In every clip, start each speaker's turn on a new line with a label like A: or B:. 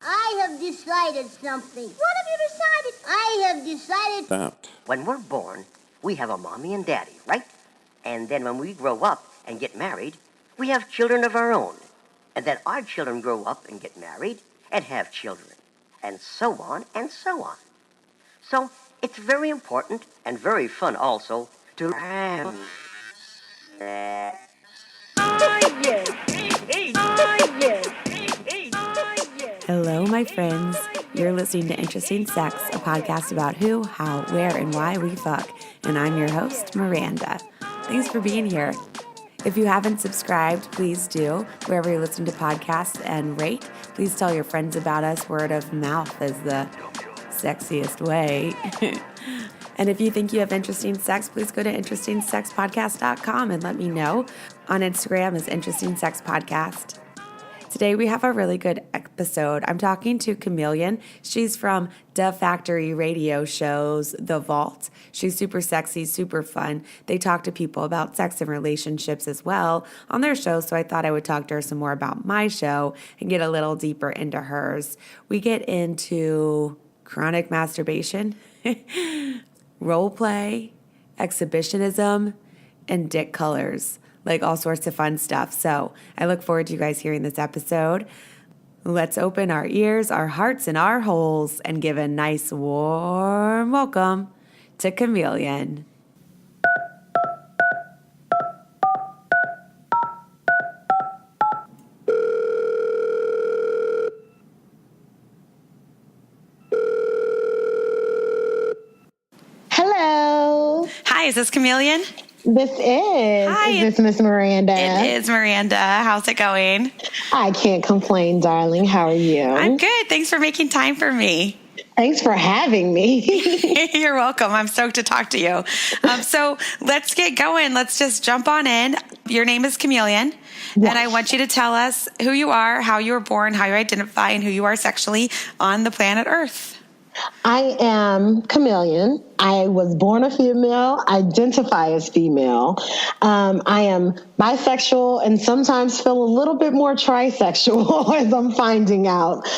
A: I have decided something. What have you decided? I have decided
B: that
C: when we're born, we have a mommy and daddy, right? And then when we grow up and get married, we have children of our own. And then our children grow up and get married and have children. And so on and so on. So it's very important and very fun also to
D: Hello, my friends. You're listening to Interesting Sex, a podcast about who, how, where, and why we fuck. And I'm your host, Miranda. Thanks for being here. If you haven't subscribed, please do. Wherever you listen to podcasts and rate, please tell your friends about us. Word of mouth is the sexiest way. And if you think you have interesting sex, please go to InterestingSexPodcast.com and let me know. On Instagram is Interesting Sex Podcast. Today we have a really good episode. I'm talking to Kameleon. She's from The Factory radio shows The Vault. She's super sexy, super fun. They talk to people about sex and relationships as well on their show, so I thought I would talk to her some more about my show and get a little deeper into hers. We get into chronic masturbation, roleplay, exhibitionism, and dick colors. Like all sorts of fun stuff. So I look forward to you guys hearing this episode. Let's open our ears, our hearts, and our holes and give a nice warm welcome to Kameleon.
E: Hello.
D: Hi, is this Kameleon?
E: This is.
D: Hi.
E: Is this Miss Miranda?
D: It is Miranda. How's it going?
E: I can't complain, darling. How are you?
D: I'm good. Thanks for making time for me.
E: Thanks for having me.
D: You're welcome. I'm stoked to talk to you. So let's get going. Let's just jump on in. Your name is Kameleon, and I want you to tell us who you are, how you were born, how you identify, and who you are sexually on the planet Earth.
E: I am Kameleon. I was born a female, identify as female. I am bisexual and sometimes feel a little bit more trisexual as I'm finding out.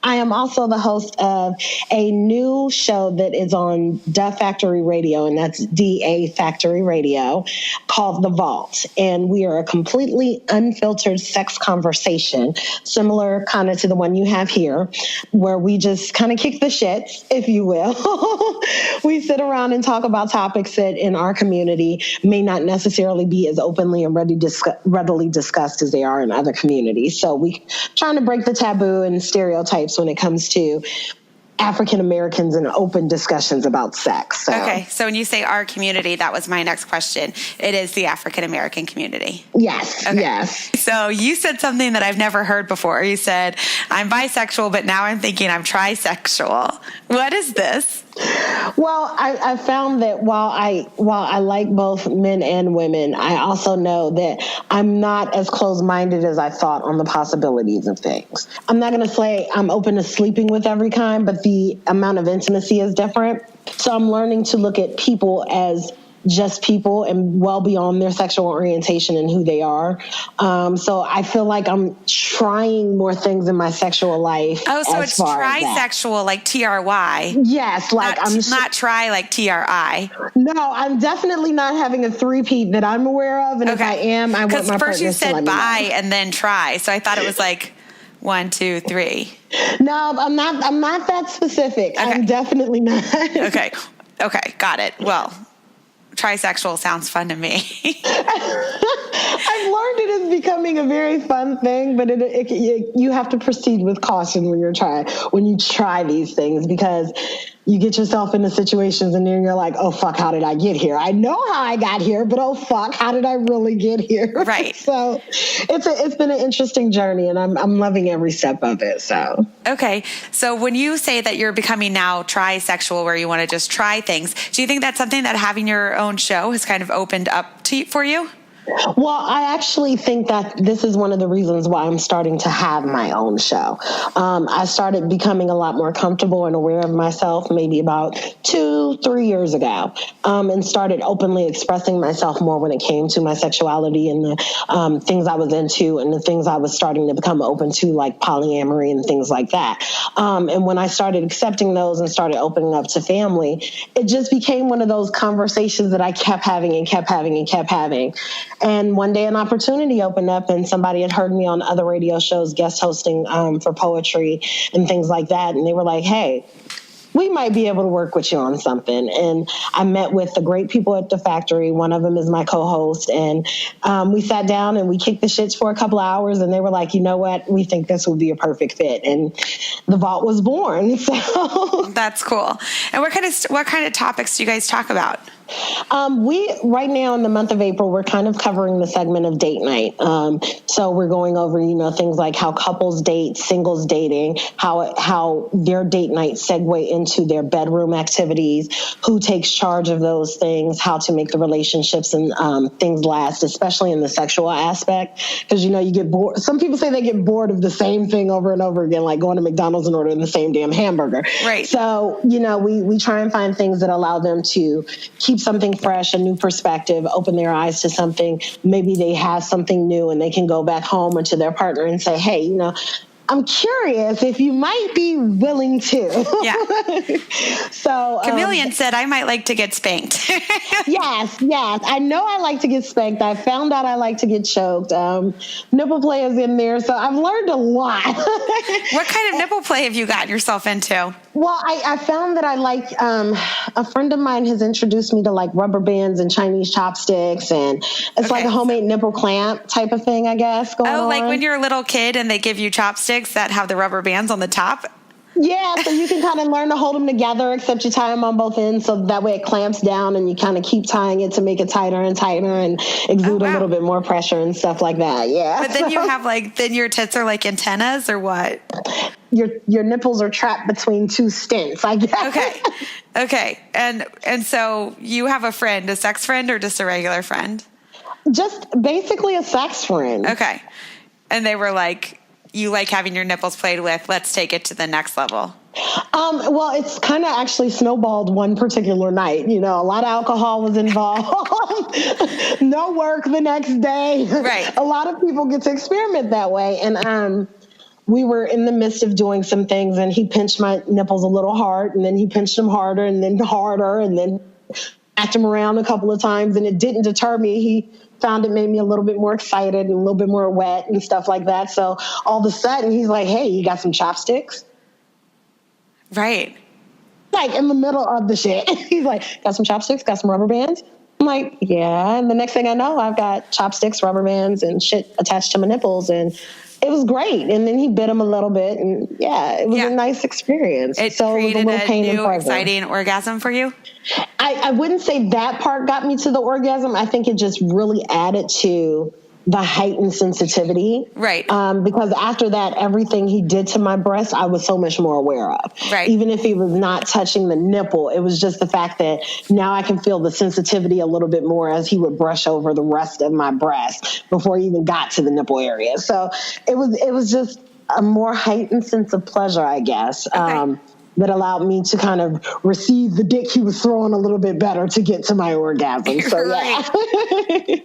E: I am also the host of a new show that is on Da Factory Radio, and that's DA Factory Radio, called The Vault. And we are a completely unfiltered sex conversation, similar kind of to the one you have here, where we just kind of kick the shits, if you will. We sit around and talk about topics that in our community may not necessarily be as openly and readily discussed as they are in other communities. So we trying to break the taboo and stereotypes when it comes to African Americans and open discussions about sex. So.
D: Okay, so when you say our community, that was my next question. It is the African American community.
E: Yes,
D: okay.
E: Yes.
D: So you said something that I've never heard before. You said, I'm bisexual, but now I'm thinking I'm trisexual. What is this?
E: Well, I found that while I like both men and women, I also know that I'm not as closed-minded as I thought on the possibilities of things. I'm not going to say I'm open to sleeping with every kind, but the amount of intimacy is different. So I'm learning to look at people as just people and well beyond their sexual orientation and who they are. So I feel like I'm trying more things in my sexual life.
D: Oh, so it's trisexual, like TRY.
E: Yes, like
D: not tri, like TRI.
E: No, I'm definitely not having a three-peat that I'm aware of, and if I am, I want my partner to let me know. Because first you said
D: bi and then try, so I thought it was like 1, 2, 3.
E: No, I'm not that specific. Okay. I'm definitely not.
D: Okay, got it. Well, trisexual sounds fun to me.
E: I've learned it is becoming a very fun thing, but you have to proceed with caution when you try these things, because you get yourself into situations and then you're like, oh, fuck, how did I get here? I know how I got here, but oh, fuck, how did I really get here?
D: Right.
E: So it's been an interesting journey, and I'm loving every step of it. So.
D: Okay. So when you say that you're becoming now trisexual, where you want to just try things, do you think that's something that having your own show has kind of opened up for you?
E: Well, I actually think that this is one of the reasons why I'm starting to have my own show. I started becoming a lot more comfortable and aware of myself maybe about 2-3 years ago, and started openly expressing myself more when it came to my sexuality and the things I was into and the things I was starting to become open to, like polyamory and things like that. And when I started accepting those and started opening up to family, it just became one of those conversations that I kept having and kept having and kept having. And one day an opportunity opened up and somebody had heard me on other radio shows, guest hosting for poetry and things like that. And they were like, hey, we might be able to work with you on something. And I met with the great people at the factory. One of them is my co-host. And we sat down and we kicked the shits for a couple of hours. And they were like, you know what? We think this would be a perfect fit. And the vault was born. So
D: that's cool. And what kind of topics do you guys talk about?
E: We right now in the month of April, we're kind of covering the segment of date night. So we're going over, things like how couples date, singles dating, how their date night segue into their bedroom activities, who takes charge of those things, how to make the relationships and things last, especially in the sexual aspect. Because, you get bored. Some people say they get bored of the same thing over and over again, like going to McDonald's and ordering the same damn hamburger.
D: Right.
E: So, we try and find things that allow them to keep something fresh, a new perspective, open their eyes to something. Maybe they have something new and they can go back home or to their partner and say, hey, I'm curious if you might be willing to.
D: Yeah.
E: So
D: Kameleon said I might like to get spanked.
E: Yes. I know I like to get spanked. I found out I like to get choked. Nipple play is in there. So I've learned a lot.
D: What kind of nipple play have you gotten yourself into?
E: Well, I found that I like, a friend of mine has introduced me to like rubber bands and Chinese chopsticks, and it's like a homemade nipple clamp type of thing, I guess.
D: Like when you're a little kid and they give you chopsticks that have the rubber bands on the top?
E: Yeah, so you can kind of learn to hold them together, except you tie them on both ends, so that way it clamps down and you kind of keep tying it to make it tighter and tighter and exude a little bit more pressure and stuff like that. Yeah.
D: But then you have then your tits are like antennas or what?
E: Your nipples are trapped between two stents, I guess.
D: Okay. And so you have a friend, a sex friend or just a regular friend?
E: Just basically a sex friend.
D: Okay. And they were like, you like having your nipples played with, let's take it to the next level.
E: Well, it's kind of actually snowballed one particular night. A lot of alcohol was involved. No work the next day.
D: Right.
E: A lot of people get to experiment that way. And we were in the midst of doing some things, and he pinched my nipples a little hard, and then he pinched them harder, and then harder, and then whacked them around a couple of times, and it didn't deter me. He found it made me a little bit more excited and a little bit more wet and stuff like that. So all of a sudden he's like, hey, you got some chopsticks?
D: Right.
E: Like in the middle of the shit. He's like, got some chopsticks? Got some rubber bands? I'm like, yeah. And the next thing I know, I've got chopsticks, rubber bands, and shit attached to my nipples. And it was great. And then he bit them a little bit. And it was a nice experience.
D: It created a new exciting orgasm for you?
E: I wouldn't say that part got me to the orgasm. I think it just really added to the heightened sensitivity.
D: Right.
E: Because after that, everything he did to my breast, I was so much more aware of.
D: Right.
E: Even if he was not touching the nipple, it was just the fact that now I can feel the sensitivity a little bit more as he would brush over the rest of my breast before he even got to the nipple area. So it was just a more heightened sense of pleasure, I guess.
D: Okay.
E: That allowed me to kind of receive the dick he was throwing a little bit better to get to my orgasm. So, yeah.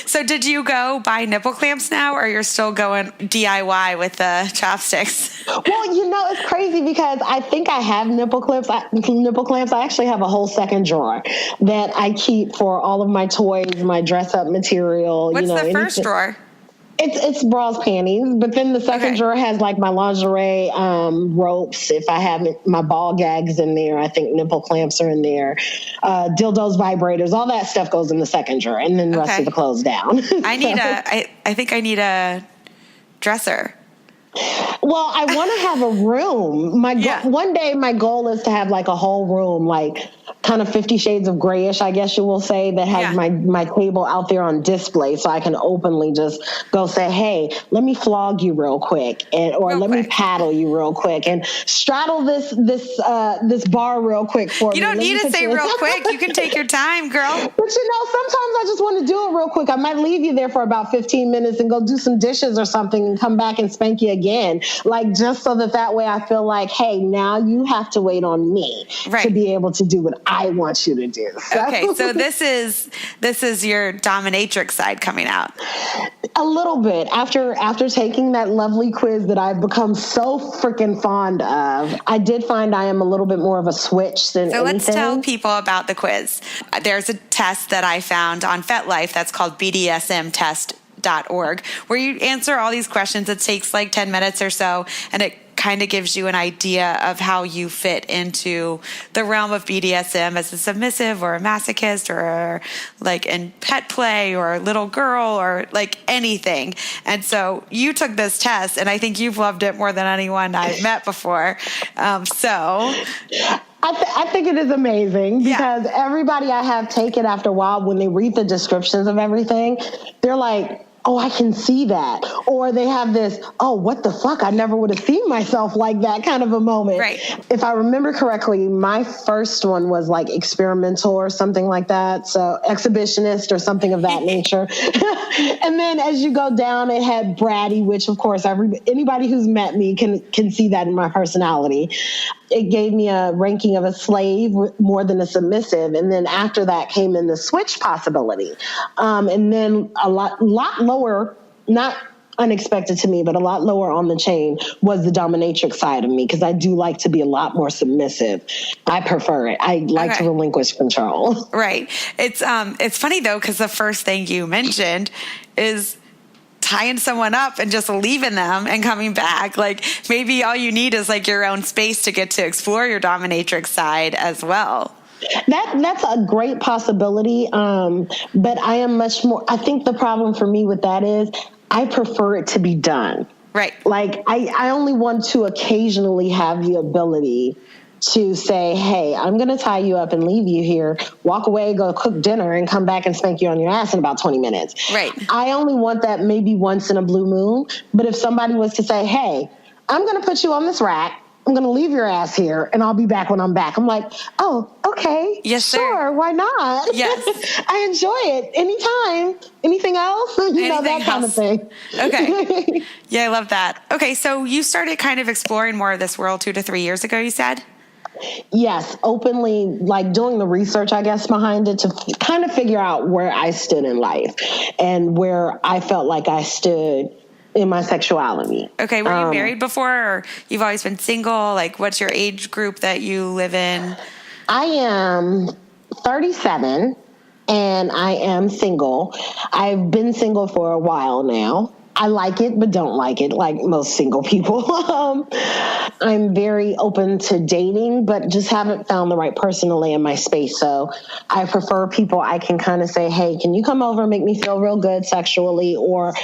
D: So did you go buy nipple clamps now, or you're still going DIY with the chopsticks?
E: Well, it's crazy because I think I have nipple clamps. I actually have a whole second drawer that I keep for all of my toys, my dress-up material.
D: What's the first drawer?
E: It's bras, panties, but then the second drawer has like my lingerie, ropes. If I have my ball gags in there, I think nipple clamps are in there, dildos, vibrators, all that stuff goes in the second drawer, and then the rest of the clothes down.
D: I think I need a dresser.
E: Well, I want to have a room. One day my goal is to have like a whole room, like kind of 50 Shades of Grayish, I guess you will say, that has my table out there on display, so I can openly just go say, hey, let me flog you real quick, or let me paddle you real quick, and straddle this bar real quick for me.
D: You don't need to say real quick. You can take your time, girl.
E: But sometimes I just want to do it real quick. I might leave you there for about 15 minutes and go do some dishes or something and come back and spank you again. Like, just so that way I feel like, hey, now you have to wait on me to be able to do what I want you to do.
D: Okay, so this is your dominatrix side coming out.
E: A little bit. After taking that lovely quiz that I've become so freaking fond of, I did find I am a little bit more of a switch than anything. So
D: let's tell people about the quiz. There's a test that I found on FetLife that's called BDSMtest.org, where you answer all these questions. It takes like 10 minutes or so, and it kind of gives you an idea of how you fit into the realm of BDSM as a submissive or a masochist or like in pet play or little girl or like anything. And so you took this test, and I think you've loved it more than anyone I've met before.
E: I think it is amazing because everybody I have take it after a while, when they read the descriptions of everything, they're like, oh, I can see that. Or they have this, oh, what the fuck? I never would have seen myself like that kind of a moment.
D: Right.
E: If I remember correctly, my first one was like experimental or something like that. So exhibitionist or something of that nature. And then as you go down, it had bratty, which of course anybody who's met me can see that in my personality. It gave me a ranking of a slave more than a submissive. And then after that came in the switch possibility. And then a lot lower, not unexpected to me, but a lot lower on the chain was the dominatrix side of me, because I do like to be a lot more submissive. I prefer it. I like to relinquish control.
D: Right. It's funny though, because the first thing you mentioned is tying someone up and just leaving them and coming back. Like, maybe all you need is like your own space to get to explore your dominatrix side as well.
E: That's a great possibility. But I am much more, I think the problem for me with that is I prefer it to be done.
D: Right.
E: Like, I only want to occasionally have the ability to say, hey, I'm going to tie you up and leave you here, walk away, go cook dinner, and come back and spank you on your ass in about 20 minutes.
D: Right.
E: I only want that maybe once in a blue moon. But if somebody was to say, hey, I'm going to put you on this rack, I'm going to leave your ass here, and I'll be back when I'm back. I'm like, oh, okay.
D: Yes, sir.
E: Sure, why not?
D: Yes.
E: I enjoy it. Anytime. Anything else? That kind of thing.
D: Okay. Yeah, I love that. Okay, so you started kind of exploring more of this world 2 to 3 years ago, you said?
E: Yes, openly, like doing the research, I guess, behind it to kind of figure out where I stood in life and where I felt like I stood in my sexuality.
D: Okay, were you married before, or you've always been single? Like, what's your age group that you live in?
E: I am 37 and I am single. I've been single for a while now. I like it, but don't like it, like most single people. I'm very open to dating, but just haven't found the right person to lay in my space. So I prefer people I can kind of say, hey, can you come over and make me feel real good sexually, or,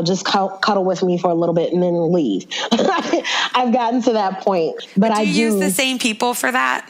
E: just cuddle with me for a little bit and then leave. I've gotten to that point. But
D: do you use the same people for that?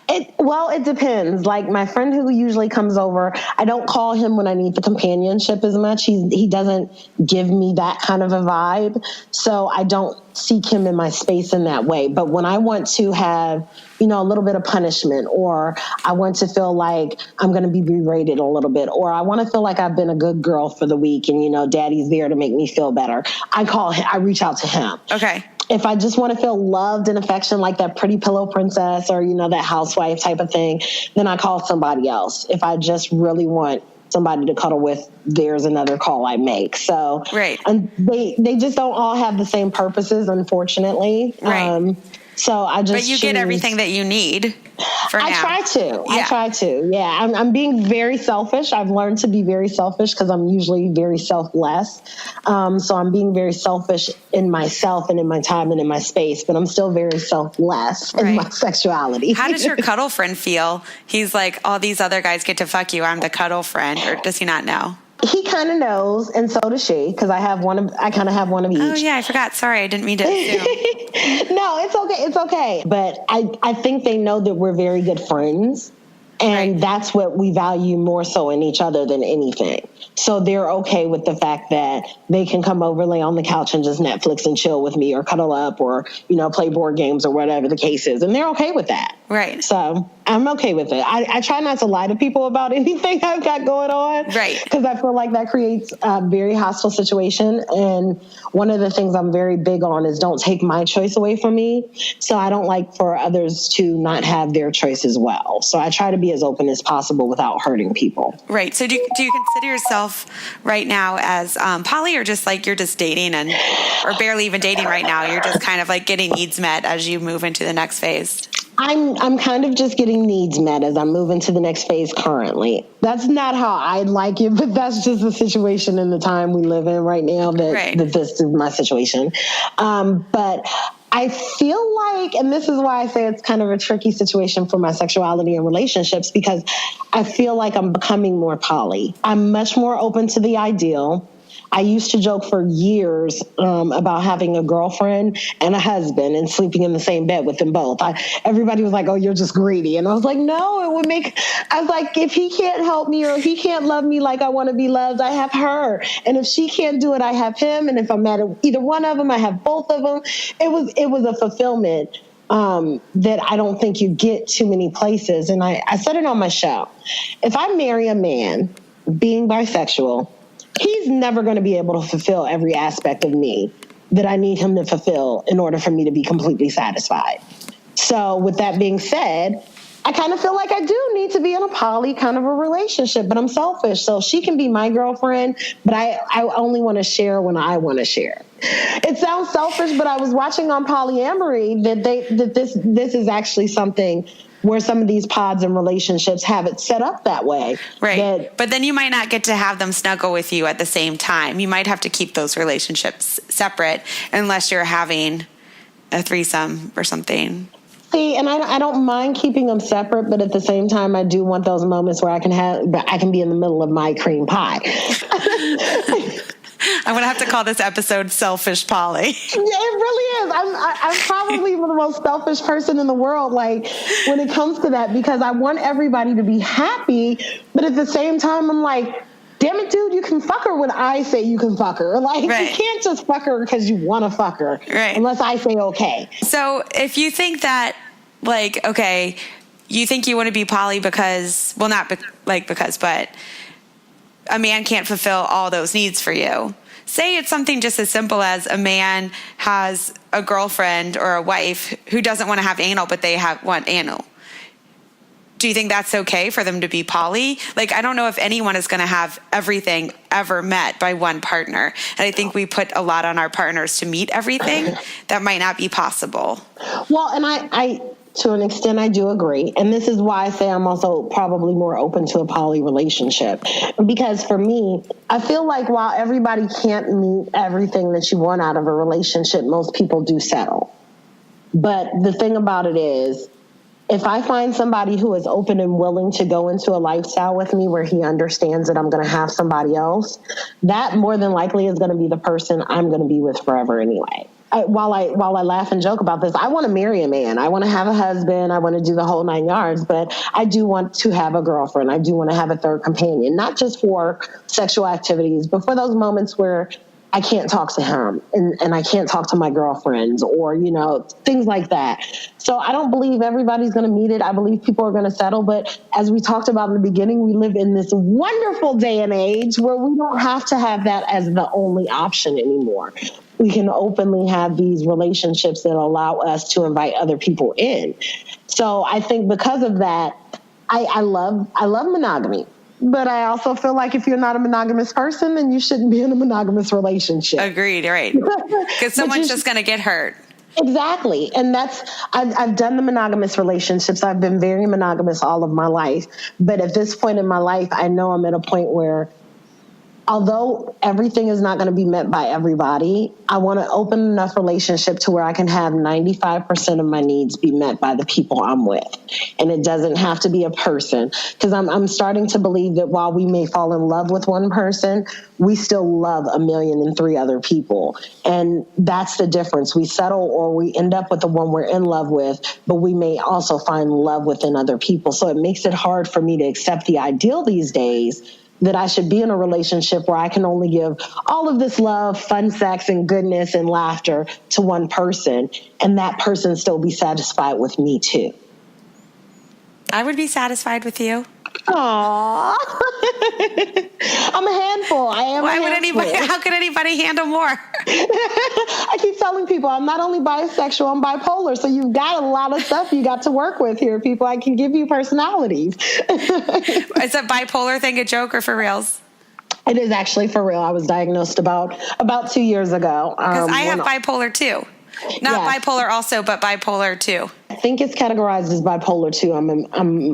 E: It depends. Like my friend who usually comes over, I don't call him when I need the companionship as much. He doesn't give me that kind of a vibe. So I don't seek him in my space in that way. But when I want to have, a little bit of punishment, or I want to feel like I'm going to be berated a little bit, or I want to feel like I've been a good girl for the week and, daddy's there to make me feel better, I reach out to him.
D: Okay.
E: If I just want to feel loved and affection like that pretty pillow princess or, that housewife type of thing, then I call somebody else. If I just really want somebody to cuddle with, there's another call I make. So
D: right.
E: And they just don't all have the same purposes, unfortunately.
D: Right.
E: So I just
D: But you get everything that you need for now.
E: I try to. Yeah. I'm being very selfish. I've learned to be very selfish because I'm usually very selfless. So I'm being very selfish in myself and in my time and in my space, but I'm still very selfless in my sexuality.
D: How does your cuddle friend feel? He's like, all these other guys get to fuck you, I'm the cuddle friend, or does he not know?
E: He kind of knows, and so does she, because I kind of have one of each.
D: Oh yeah, I forgot. Sorry, I didn't mean to assume.
E: No, it's okay. It's okay. But I think they know that we're very good friends. And that's what we value more so in each other than anything. So they're okay with the fact that they can come over, lay on the couch and just Netflix and chill with me or cuddle up or, play board games or whatever the case is. And they're okay with that.
D: Right.
E: So I'm okay with it. I try not to lie to people about anything I've got going on.
D: Right.
E: Because I feel like that creates a very hostile situation. And one of the things I'm very big on is don't take my choice away from me. So I don't like for others to not have their choice as well. So I try to be as open as possible without hurting people.
D: Right. So do you consider yourself right now as poly, or just like you're just dating or barely even dating right now? You're just kind of like getting needs met as you move into the next phase.
E: I'm kind of just getting needs met as I'm moving to the next phase currently. That's not how I'd like it, but that's just the situation and the time we live in right now that this is my situation. But I feel like, and this is why I say it's kind of a tricky situation for my sexuality and relationships, because I feel like I'm becoming more poly. I'm much more open to the ideal. I used to joke for years about having a girlfriend and a husband and sleeping in the same bed with them both. Everybody was like, oh, you're just greedy. And I was like, no, I was like, if he can't help me or if he can't love me like I want to be loved, I have her. And if she can't do it, I have him. And if I'm mad at either one of them, I have both of them. It was a fulfillment that I don't think you get too many places. And I said it on my show. If I marry a man being bisexual, he's never going to be able to fulfill every aspect of me that I need him to fulfill in order for me to be completely satisfied. So with that being said, I kind of feel like I do need to be in a poly kind of a relationship, but I'm selfish. So she can be my girlfriend, but I only want to share when I want to share. It sounds selfish, but I was watching on Polyamory that this is actually something where some of these pods and relationships have it set up that way.
D: Right. But then you might not get to have them snuggle with you at the same time. You might have to keep those relationships separate unless you're having a threesome or something.
E: See, and I don't mind keeping them separate, but at the same time, I do want those moments where I can be in the middle of my cream pie.
D: I'm going to have to call this episode Selfish Poly.
E: Yeah, it really is. I'm probably the most selfish person in the world, like, when it comes to that, because I want everybody to be happy, but at the same time, I'm like, damn it, dude, you can fuck her when I say you can fuck her. Like, you can't just fuck her because you want to fuck her, unless I say okay.
D: So if you think that, like, okay, you think you want to be poly because, well, not because, but a man can't fulfill all those needs for you. Say it's something just as simple as a man has a girlfriend or a wife who doesn't want to have anal, but they want anal. Do you think that's okay for them to be poly? Like, I don't know if anyone is going to have everything ever met by one partner. And I think we put a lot on our partners to meet everything. That might not be possible.
E: Well, and I to an extent, I do agree. And this is why I say I'm also probably more open to a poly relationship. Because for me, I feel like while everybody can't meet everything that you want out of a relationship, most people do settle. But the thing about it is, if I find somebody who is open and willing to go into a lifestyle with me where he understands that I'm going to have somebody else, that more than likely is going to be the person I'm going to be with forever anyway. While I laugh and joke about this, I want to marry a man. I want to have a husband. I want to do the whole 9 yards, but I do want to have a girlfriend. I do want to have a third companion, not just for sexual activities, but for those moments where I can't talk to him and I can't talk to my girlfriends or, things like that. So I don't believe everybody's going to meet it. I believe people are going to settle. But as we talked about in the beginning, we live in this wonderful day and age where we don't have to have that as the only option anymore. We can openly have these relationships that allow us to invite other people in. So I think because of that, I love monogamy. But I also feel like if you're not a monogamous person, then you shouldn't be in a monogamous relationship.
D: Agreed, right. Because someone's just going to get hurt.
E: Exactly. And I've done the monogamous relationships. I've been very monogamous all of my life. But at this point in my life, I know I'm at a point where although everything is not going to be met by everybody, I want to open enough relationship to where I can have 95% of my needs be met by the people I'm with. And it doesn't have to be a person, because I'm starting to believe that while we may fall in love with one person, we still love 1,000,003 other people. And that's the difference. We settle or we end up with the one we're in love with, but we may also find love within other people. So it makes it hard for me to accept the ideal these days that I should be in a relationship where I can only give all of this love, fun sex, and goodness and laughter to one person, and that person still be satisfied with me too.
D: I would be satisfied with you.
E: Aww. I'm a handful. I am.
D: Why would anybody? How could anybody handle more?
E: I keep telling people I'm not only bisexual, I'm bipolar. So you've got a lot of stuff you got to work with here, people. I can give you personalities.
D: Is a bipolar thing a joke or for reals?
E: It is actually for real. I was diagnosed about 2 years ago.
D: Because I have bipolar too. Not
E: yes.
D: bipolar also, but bipolar too.
E: I think it's categorized as bipolar too. I'm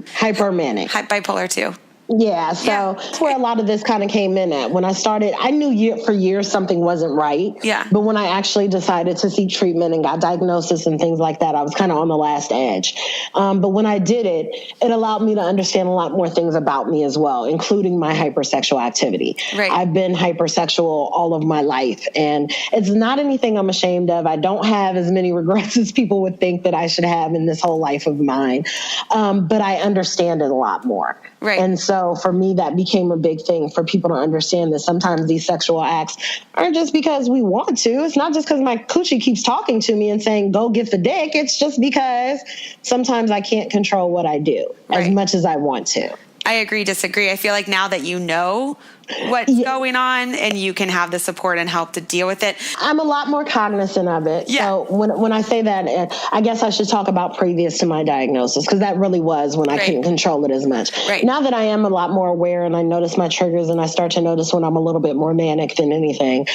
E: hypermanic.
D: Bipolar too.
E: Yeah, so that's where a lot of this kind of came in at. When I started, I knew for years something wasn't right.
D: Yeah.
E: But when I actually decided to seek treatment and got diagnosis and things like that, I was kind of on the last edge. But when I did it, it allowed me to understand a lot more things about me as well, including my hypersexual activity.
D: Right.
E: I've been hypersexual all of my life, and it's not anything I'm ashamed of. I don't have as many regrets as people would think that I should have in this whole life of mine. But I understand it a lot more.
D: Right.
E: And so for me, that became a big thing for people to understand that sometimes these sexual acts aren't just because we want to. It's not just because my coochie keeps talking to me and saying, go get the dick. It's just because sometimes I can't control what I do as much as I want to.
D: I agree, disagree. I feel like now that you know what's going on and you can have the support and help to deal with it.
E: I'm a lot more cognizant of it.
D: Yeah.
E: So when I say that, I guess I should talk about previous to my diagnosis, because that really was when I couldn't control it as much.
D: Right.
E: Now that I am a lot more aware and I notice my triggers and I start to notice when I'm a little bit more manic than anything,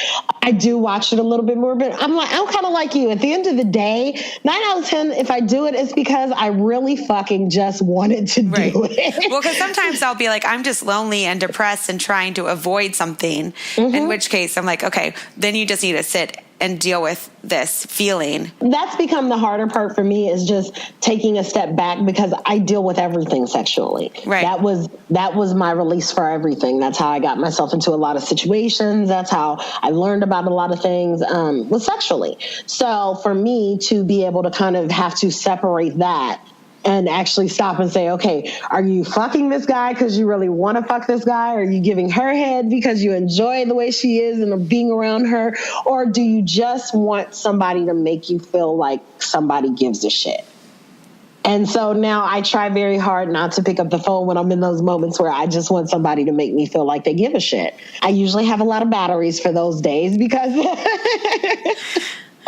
E: I do watch it a little bit more. But I'm kind of like you. At the end of the day, 9 out of 10, if I do it, it's because I really fucking just wanted to do it.
D: Well, because sometimes I'll be like, I'm just lonely and depressed and trying to avoid something, in which case I'm like, okay, then you just need to sit and deal with this feeling.
E: That's become the harder part for me, is just taking a step back, because I deal with everything sexually.
D: Right.
E: That was my release for everything. That's how I got myself into a lot of situations. That's how I learned about a lot of things, was sexually. So for me to be able to kind of have to separate that and actually stop and say, okay, are you fucking this guy because you really want to fuck this guy? Are you giving her head because you enjoy the way she is and being around her? Or do you just want somebody to make you feel like somebody gives a shit? And so now I try very hard not to pick up the phone when I'm in those moments where I just want somebody to make me feel like they give a shit. I usually have a lot of batteries for those days because...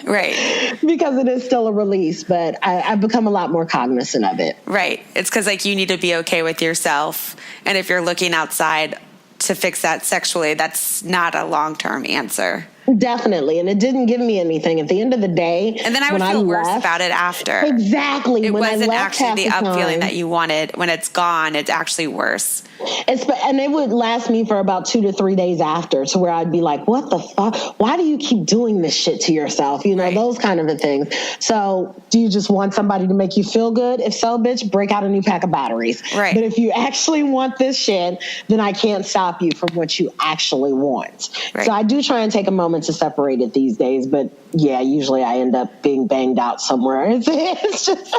D: Right.
E: Because it is still a release, but I've become a lot more cognizant of it.
D: Right. It's because you need to be okay with yourself. And if you're looking outside to fix that sexually, that's not a long-term answer.
E: Definitely. And it didn't give me anything at the end of the day.
D: And then I would feel worse about it after.
E: Exactly.
D: It
E: when
D: wasn't
E: I left
D: actually the up
E: time,
D: feeling that you wanted. When it's gone, it's actually worse.
E: And it would last me for about 2 to 3 days after, to where I'd be like, what the fuck? Why do you keep doing this shit to yourself? You know, those kind of things. So do you just want somebody to make you feel good? If so, bitch, break out a new pack of batteries.
D: Right.
E: But if you actually want this shit, then I can't stop you from what you actually want. Right. So I do try and take a moment to separate it these days. But yeah, usually I end up being banged out somewhere. It's just...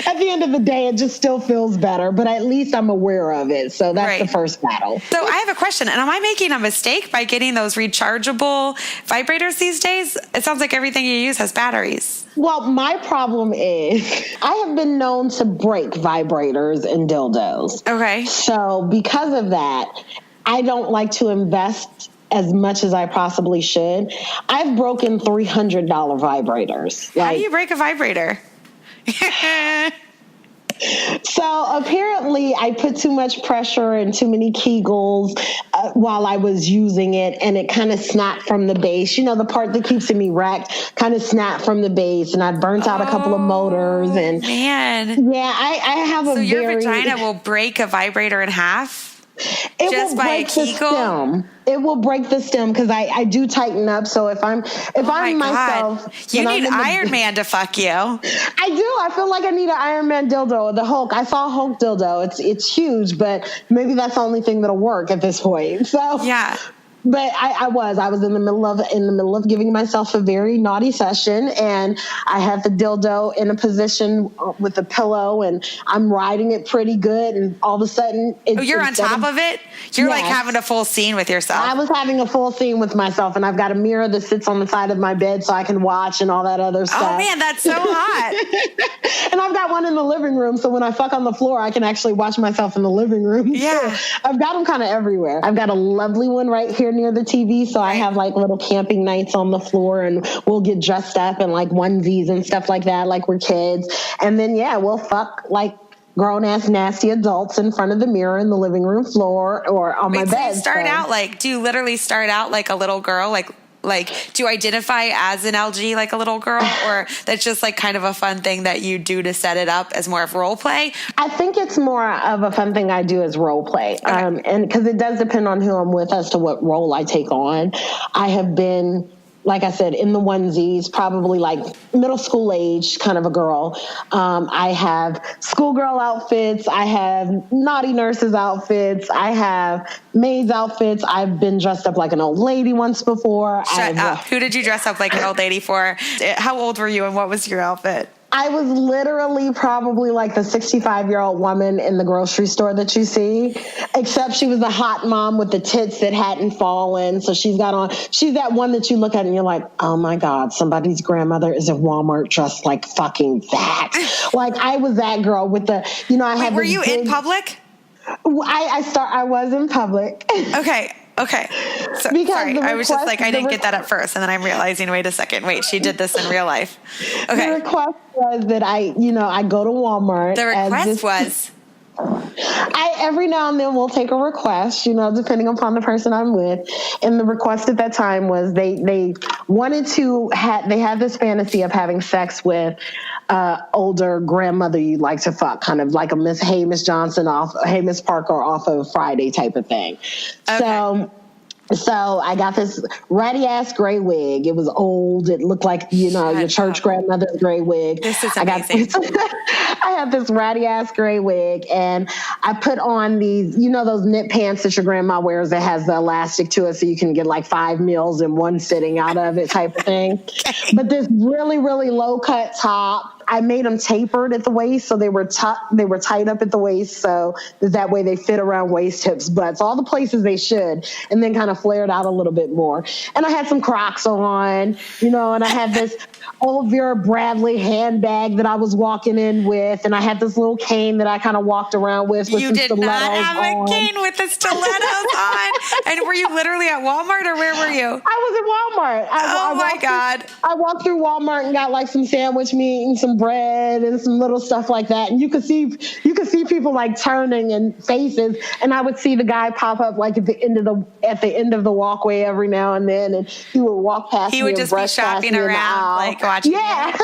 E: At the end of the day, it just still feels better, but at least I'm aware of it. So that's the first battle.
D: So I have a question. And am I making a mistake by getting those rechargeable vibrators these days? It sounds like everything you use has batteries.
E: Well, my problem is I have been known to break vibrators and dildos. Okay. So because of that, I don't like to invest as much as I possibly should. I've broken $300 vibrators.
D: How do you break a vibrator?
E: So apparently I put too much pressure and too many Kegels while I was using it, and it kind of snapped from the base. You know, the part that keeps me erect kind of snapped from the base, and I burnt out a couple of motors. And
D: man,
E: yeah, I have a
D: so your vagina will break a vibrator in half.
E: It
D: just
E: will
D: by
E: break
D: a
E: the
D: Kegel?
E: stem. It will break the stem because I do tighten up. So if I'm
D: my
E: myself,
D: God. You need Iron Man to fuck you.
E: I do. I feel like I need an Iron Man dildo. The Hulk. I saw a Hulk dildo. It's huge, but maybe that's the only thing that'll work at this point. So
D: yeah.
E: But I was in the middle of giving myself a very naughty session, and I had the dildo in a position with a pillow, and I'm riding it pretty good, and all of a sudden,
D: you're on top of it. You're like
E: Yes.
D: having a full scene with yourself.
E: I was having a full scene with myself, and I've got a mirror that sits on the side of my bed so I can watch and all that other stuff.
D: Oh man, that's so hot.
E: And I've got one in the living room, so when I fuck on the floor, I can actually watch myself in the living room.
D: Yeah.
E: So I've got them kind of everywhere. I've got a lovely one right here near the TV, so I have like little camping nights on the floor, and we'll get dressed up in like onesies and stuff like that, like we're kids. And then, we'll fuck like grown-ass nasty adults in front of the mirror in the living room floor or on my bed.
D: Do you literally start out like a little girl? Like, do you identify as an LG like a little girl, or that's just like kind of a fun thing that you do to set it up as more of role play?
E: I think it's more of a fun thing I do as role play.
D: Okay.
E: And because it does depend on who I'm with as to what role I take on. I have been, like I said, in the onesies, probably like middle school age kind of a girl. I have schoolgirl outfits. I have naughty nurses outfits. I have maids outfits. I've been dressed up like an old lady once before.
D: Shut up. Who did you dress up like an old lady for? How old were you and what was your outfit?
E: I was literally probably like the 65-year-old woman in the grocery store that you see, except she was a hot mom with the tits that hadn't fallen. So she's that one that you look at and you're like, oh my God, somebody's grandmother is at Walmart dressed like fucking that. Like I was that girl with the, I had.
D: Were you in public?
E: I was in public.
D: Okay. So,
E: Because
D: sorry, I was just like, I didn't get that at first. And then I'm realizing, wait a second. Wait, she did this in real life. Okay.
E: The request was that I go to Walmart.
D: The request was?
E: Every now and then we'll take a request, depending upon the person I'm with. And the request at that time was they wanted to they had this fantasy of having sex with older grandmother you'd like to fuck, kind of like a Miss Johnson Miss Parker off of Friday type of thing. Okay. So I got this ratty ass gray wig. It was old. It looked like, your church grandmother's gray wig.
D: This is amazing.
E: I had this ratty ass gray wig, and I put on these, those knit pants that your grandma wears that has the elastic to it so you can get like 5 meals in one sitting out of it type of thing. Okay. But this really, really low cut top, I made them tapered at the waist, so they were tied up at the waist, so that way they fit around waist, hips, butts, all the places they should, and then kind of flared out a little bit more. And I had some Crocs on, and I had this old Vera Bradley handbag that I was walking in with, and I had this little cane that I kind of walked around with some stilettos on. You did not have a
D: cane with the stilettos on? And were you literally at Walmart, or where were you?
E: I was at Walmart. I walked through Walmart and got like some sandwich meat and some bread and some little stuff like that, and you could see people like turning and faces, and I would see the guy pop up like at the end of the walkway every now and then, and he would walk past me. He would just be shopping around, like watching. Yeah,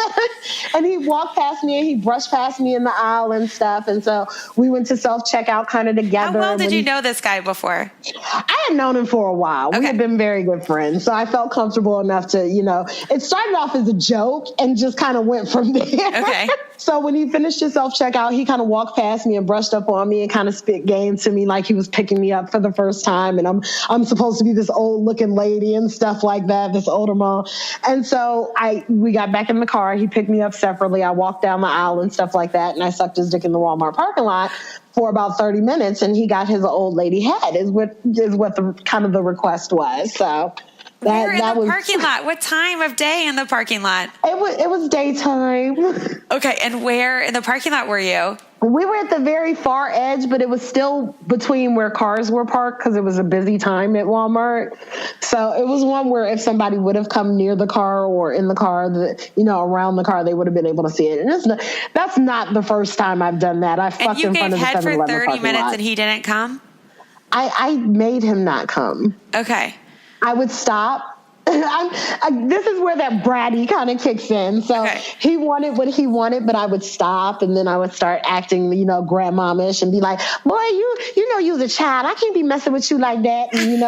E: and he'd walk past me and he'd brush past me in the aisle and stuff, and so we went to self-checkout kind of together.
D: How well did you know this guy before?
E: I had known him for a while. Okay. We had been very good friends, so I felt comfortable enough to, it started off as a joke and just kind of went from there.
D: Okay.
E: So when he finished his self-checkout, he kind of walked past me and brushed up on me and kind of spit game to me like he was picking me up for the first time. And I'm supposed to be this old looking lady and stuff like that, this older mom. And so we got back in the car. He picked me up separately. I walked down the aisle and stuff like that. And I sucked his dick in the Walmart parking lot for about 30 minutes. And he got his old lady head is what the kind of the request was. So
D: Where in the parking lot? What time of day in the parking lot?
E: It was daytime.
D: Okay, and where in the parking lot were you?
E: We were at the very far edge, but it was still between where cars were parked because it was a busy time at Walmart. So it was one where if somebody would have come near the car or in the car, around the car, they would have been able to see it. And that's not the first time I've done that. I fucked in front of the 7-Eleven parking lot.
D: And you gave head for 30 minutes and he didn't come?
E: I made him not come.
D: Okay.
E: I would stop This is where that bratty kind of kicks in. So he wanted what he wanted, but I would stop, and then I would start acting, grandmamish and be like, boy, you're a child. I can't be messing with you like that. And,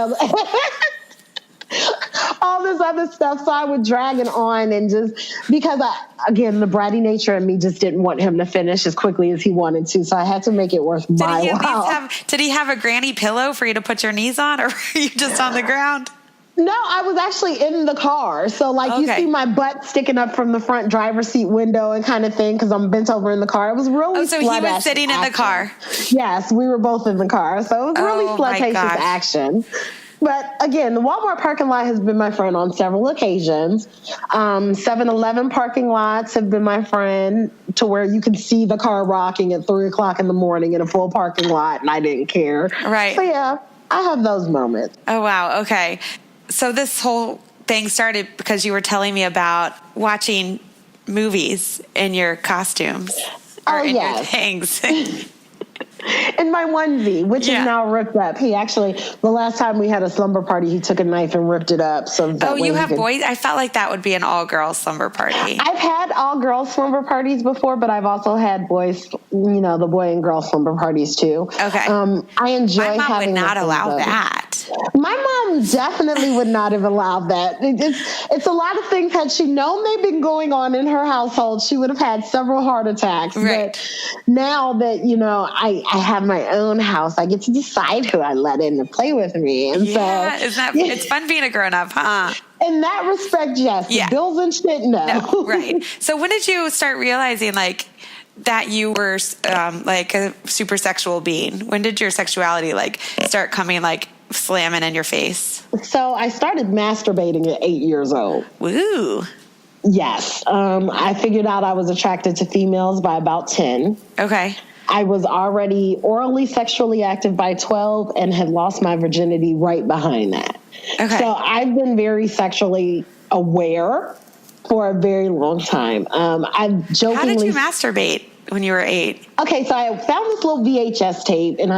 E: all this other stuff. So I would drag it on, and just because the bratty nature in me just didn't want him to finish as quickly as he wanted to. So I had to make it worth my while.
D: Did he have a granny pillow for you to put your knees on, or were you just on the ground?
E: No, I was actually in the car. So you see my butt sticking up from the front driver's seat window and kind of thing, because I'm bent over in the car. It was really
D: so he was sitting in the car.
E: Yes, we were both in the car. So it was really flirtatious action. But again, the Walmart parking lot has been my friend on several occasions. 7-Eleven parking lots have been my friend, to where you can see the car rocking at 3:00 in the morning in a full parking lot, and I didn't care.
D: Right.
E: So yeah, I have those moments.
D: Oh, wow. Okay. So this whole thing started because you were telling me about watching movies in your costumes. Or in your things.
E: In my onesie, which is now ripped up. He actually, the last time we had a slumber party, he took a knife and ripped it up. So
D: you have boys? I felt like that would be an all-girls slumber party.
E: I've had all-girls slumber parties before, but I've also had boys, the boy and girl slumber parties too.
D: Okay.
E: I enjoy having.
D: My mom would not allow that.
E: My mom definitely would not have allowed that. It's a lot of things. Had she known they've been going on in her household, she would have had several heart attacks.
D: Right.
E: But now that, I have my own house, I get to decide who I let in to play with me. And
D: it's fun being a grown-up, huh?
E: In that respect, yes. Yeah. The bills and shit, no.
D: Right. So when did you start realizing, that you were a super sexual being? When did your sexuality start coming slamming in your face?
E: So I started masturbating at 8 years old.
D: Woo.
E: Yes. I figured out I was attracted to females by about 10.
D: Okay.
E: I was already orally sexually active by 12 and had lost my virginity right behind that. Okay. So I've been very sexually aware for a very long time. I've jokingly...
D: How did you masturbate when you were 8?
E: Okay, so I found this little VHS tape, and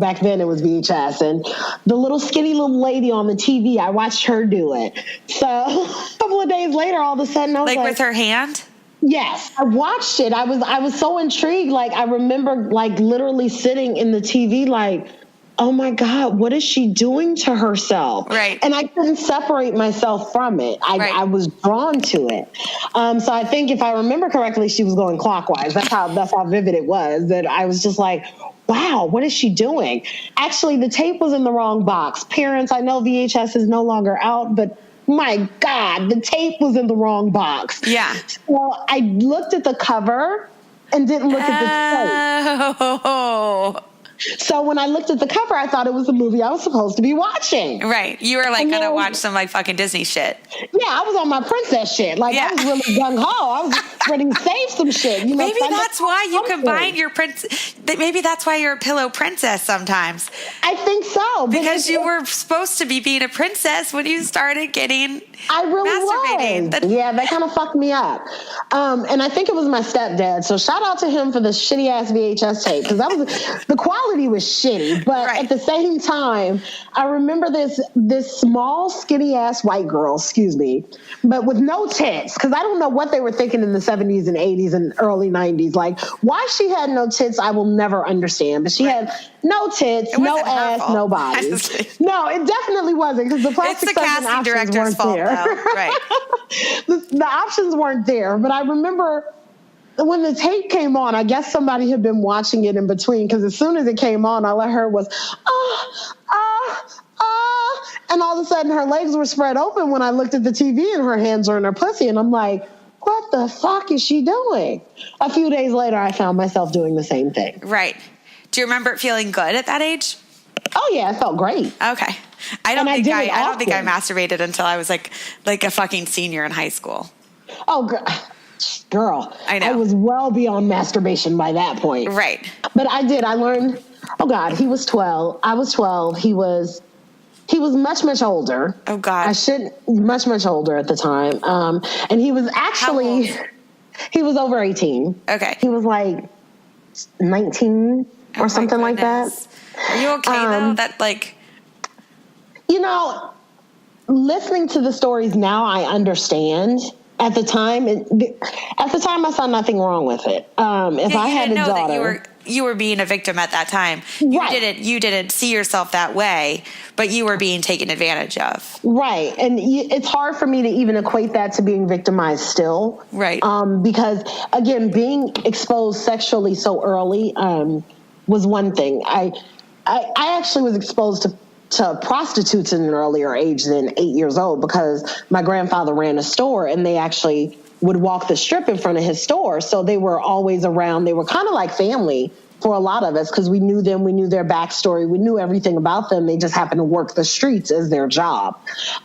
E: back then it was VHS, and the little skinny little lady on the TV, I watched her do it. So a couple of days later, all of a sudden I was
D: with her hand?
E: Yes, I watched it. I was so intrigued. I remember literally sitting in the TV oh my God, what is she doing to herself?
D: Right.
E: And I couldn't separate myself from it. I was drawn to it. So I think if I remember correctly, she was going clockwise. That's how vivid it was, that I was just wow, what is she doing? Actually, the tape was in the wrong box. Parents, I know VHS is no longer out, but my God, the tape was in the wrong box.
D: Yeah.
E: So I looked at the cover and didn't look at the tape.
D: Oh.
E: So when I looked at the cover, I thought it was the movie I was supposed to be watching.
D: Right. You were gonna watch some fucking Disney shit.
E: Yeah, I was on my princess shit. I was really gung-ho. I was ready to save some shit.
D: Maybe that's why you combine your maybe that's why you're a pillow princess sometimes.
E: I think so.
D: Because you were supposed to be being a princess when you started getting
E: I really
D: masturbating.
E: Was. Yeah, that kind of fucked me up. And I think it was my stepdad. So shout out to him for the shitty ass VHS tape, because the quality was shitty. But at the same time, I remember this small skinny ass white girl, but with no tits, because I don't know what they were thinking in the 70s and 80s and early 90s. Why she had no tits, I will never understand. But she had no tits, no ass, no body. No, it definitely wasn't, because the plastic surgeon options weren't there.
D: Right.
E: The options weren't there. But I remember when the tape came on, I guess somebody had been watching it in between, because as soon as it came on, all I heard was, and all of a sudden her legs were spread open when I looked at the TV, and her hands were in her pussy, and I'm like, what the fuck is she doing? A few days later, I found myself doing the same thing.
D: Right. Do you remember it feeling good at that age?
E: Oh yeah, it felt great.
D: Okay. I don't think I masturbated until I was like a fucking senior in high school.
E: Oh, girl. I know. I was well beyond masturbation by that point.
D: Right.
E: But I did. I learned, oh God, he was 12. I was 12. He was much, much older.
D: Oh God.
E: Much, much older at the time. And he was actually, he was over 18.
D: Okay.
E: He was 19 or something like that.
D: Are you okay though? That
E: listening to the stories now, I understand. At the time, I saw nothing wrong with it. If I had a daughter,
D: that you were being a victim at that time.
E: Right.
D: You didn't see yourself that way, but you were being taken advantage of.
E: Right. And it's hard for me to even equate that to being victimized still.
D: Right.
E: Because again, being exposed sexually so early was one thing. I actually was exposed to prostitutes at an earlier age than 8 years old, because my grandfather ran a store and they actually would walk the strip in front of his store. So they were always around. They were kind of like family for a lot of us, because we knew them, we knew their backstory, we knew everything about them. They just happened to work the streets as their job.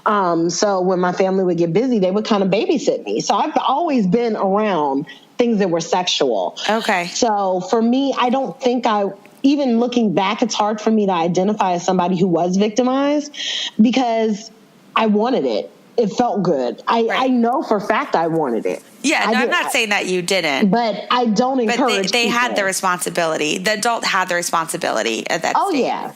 E: So when my family would get busy, they would kind of babysit me. So I've always been around things that were sexual.
D: Okay.
E: So for me, I don't think even looking back, it's hard for me to identify as somebody who was victimized, because I wanted it. It felt good. I know for a fact I wanted it.
D: Yeah, I'm not saying that you didn't.
E: But I don't encourage
D: But they
E: people.
D: had the responsibility. The adult had the responsibility at that
E: Oh,
D: stage.
E: yeah.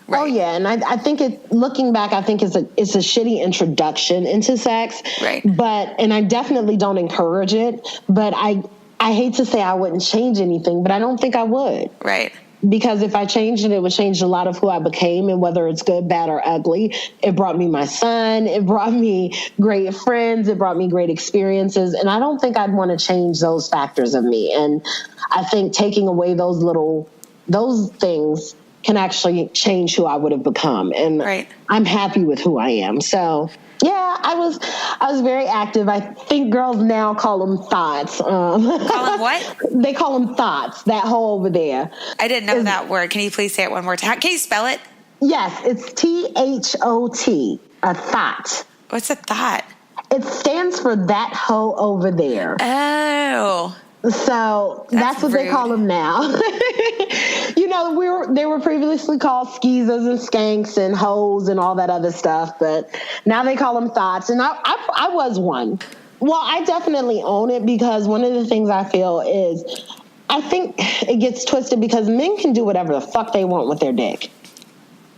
D: Right.
E: Oh, yeah. And I think looking back, I think it's a shitty introduction into sex.
D: Right.
E: And I definitely don't encourage it. But I hate to say I wouldn't change anything, but I don't think I would.
D: Right.
E: Because if I changed it, it would change a lot of who I became, and whether it's good, bad, or ugly. It brought me my son. It brought me great friends. It brought me great experiences. And I don't think I'd want to change those factors of me. And I think taking away those things can actually change who I would have become. And
D: right.
E: I'm happy with who I am. So yeah, I was very active. I think girls now call them thoughts.
D: Call them what?
E: They call them thoughts, that hole over there.
D: I didn't know that word. Can you please say it one more time? Can you spell it?
E: Yes, it's THOT, a thought.
D: What's a thought?
E: It stands for that hoe over there.
D: Oh.
E: So that's what
D: rude.
E: They call them now. They were previously called skeezers and skanks and hoes and all that other stuff, but now they call them thoughts. And I was one. Well, I definitely own it, because one of the things I feel is I think it gets twisted because men can do whatever the fuck they want with their dick,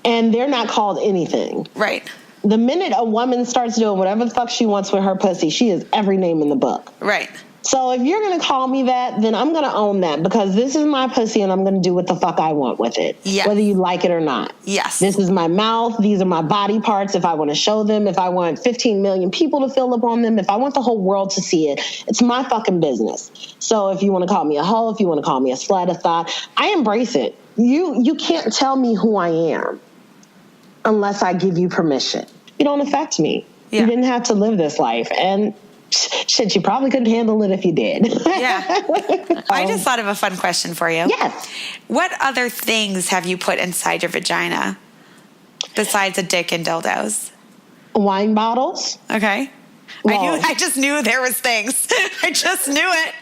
E: and they're not called anything.
D: Right.
E: The minute a woman starts doing whatever the fuck she wants with her pussy, she is every name in the book.
D: Right.
E: So if you're going to call me that, then I'm going to own that, because this is my pussy and I'm going to do what the fuck I want with it.
D: Yes.
E: Whether you like it or not.
D: Yes.
E: This is my mouth. These are my body parts. If I want to show them, if I want 15 million people to fill up on them, if I want the whole world to see it, it's my fucking business. So if you want to call me a hoe, if you want to call me a slut, a thought, I embrace it. You can't tell me who I am unless I give you permission. You don't affect me. Yeah. You didn't have to live this life. And shit, you probably couldn't handle it if you did.
D: Yeah. I just thought of a fun question for you.
E: Yes.
D: What other things have you put inside your vagina besides a dick and dildos?
E: Wine bottles.
D: Okay.
E: Well,
D: I just knew there was things. I just knew it.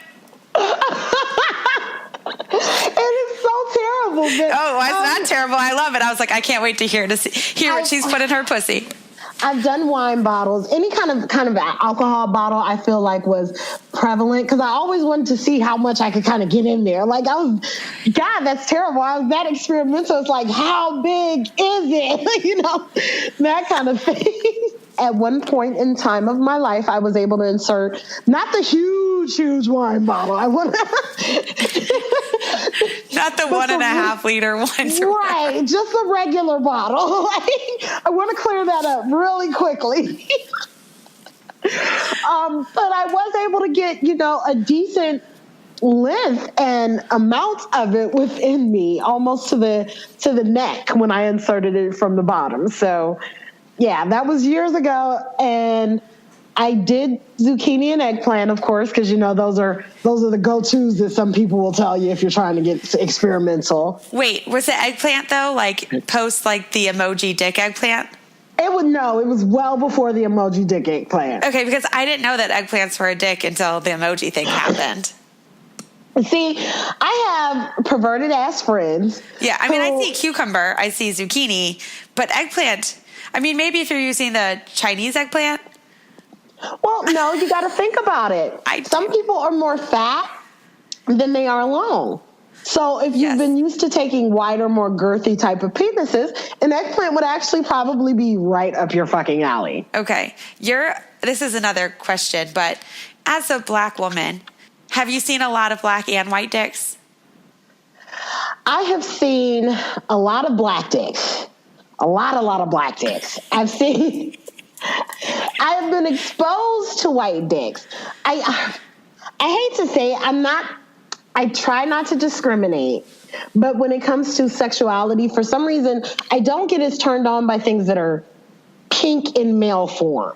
E: It is so terrible. But,
D: it's not terrible. I love it. I was like, I can't wait to hear what she's put in her pussy.
E: I've done wine bottles. Any kind of alcohol bottle I feel like was prevalent, because I always wanted to see how much I could kind of get in there. Like God, that's terrible. I was that experimental. It's like, how big is it? That kind of thing. At one point in time of my life, I was able to insert not the huge wine bottle. I want
D: not the 1.5 liter one.
E: Right, just a regular bottle. I want to clear that up really quickly. But I was able to get, a decent length and amount of it within me, almost to the neck when I inserted it from the bottom. So, yeah, that was years ago, and I did zucchini and eggplant, of course, because those are the go-tos that some people will tell you if you're trying to get experimental.
D: Wait, was it eggplant though? Like post the emoji dick eggplant?
E: It was well before the emoji dick eggplant.
D: Okay, because I didn't know that eggplants were a dick until the emoji thing happened.
E: See, I have perverted ass friends.
D: Yeah, I mean, I see cucumber, I see zucchini, but eggplant. I mean, maybe if you're using the Chinese eggplant.
E: Well, no, you got to think about it. Some people are more fat than they are long. So if you've been used to taking wider, more girthy type of penises, an eggplant would actually probably be right up your fucking alley.
D: Okay. This is another question, but as a black woman, have you seen a lot of black and white dicks?
E: I have seen a lot of black dicks. A lot of black dicks. I have been exposed to white dicks. I hate to say I try not to discriminate, but when it comes to sexuality, for some reason, I don't get as turned on by things that are pink in male form.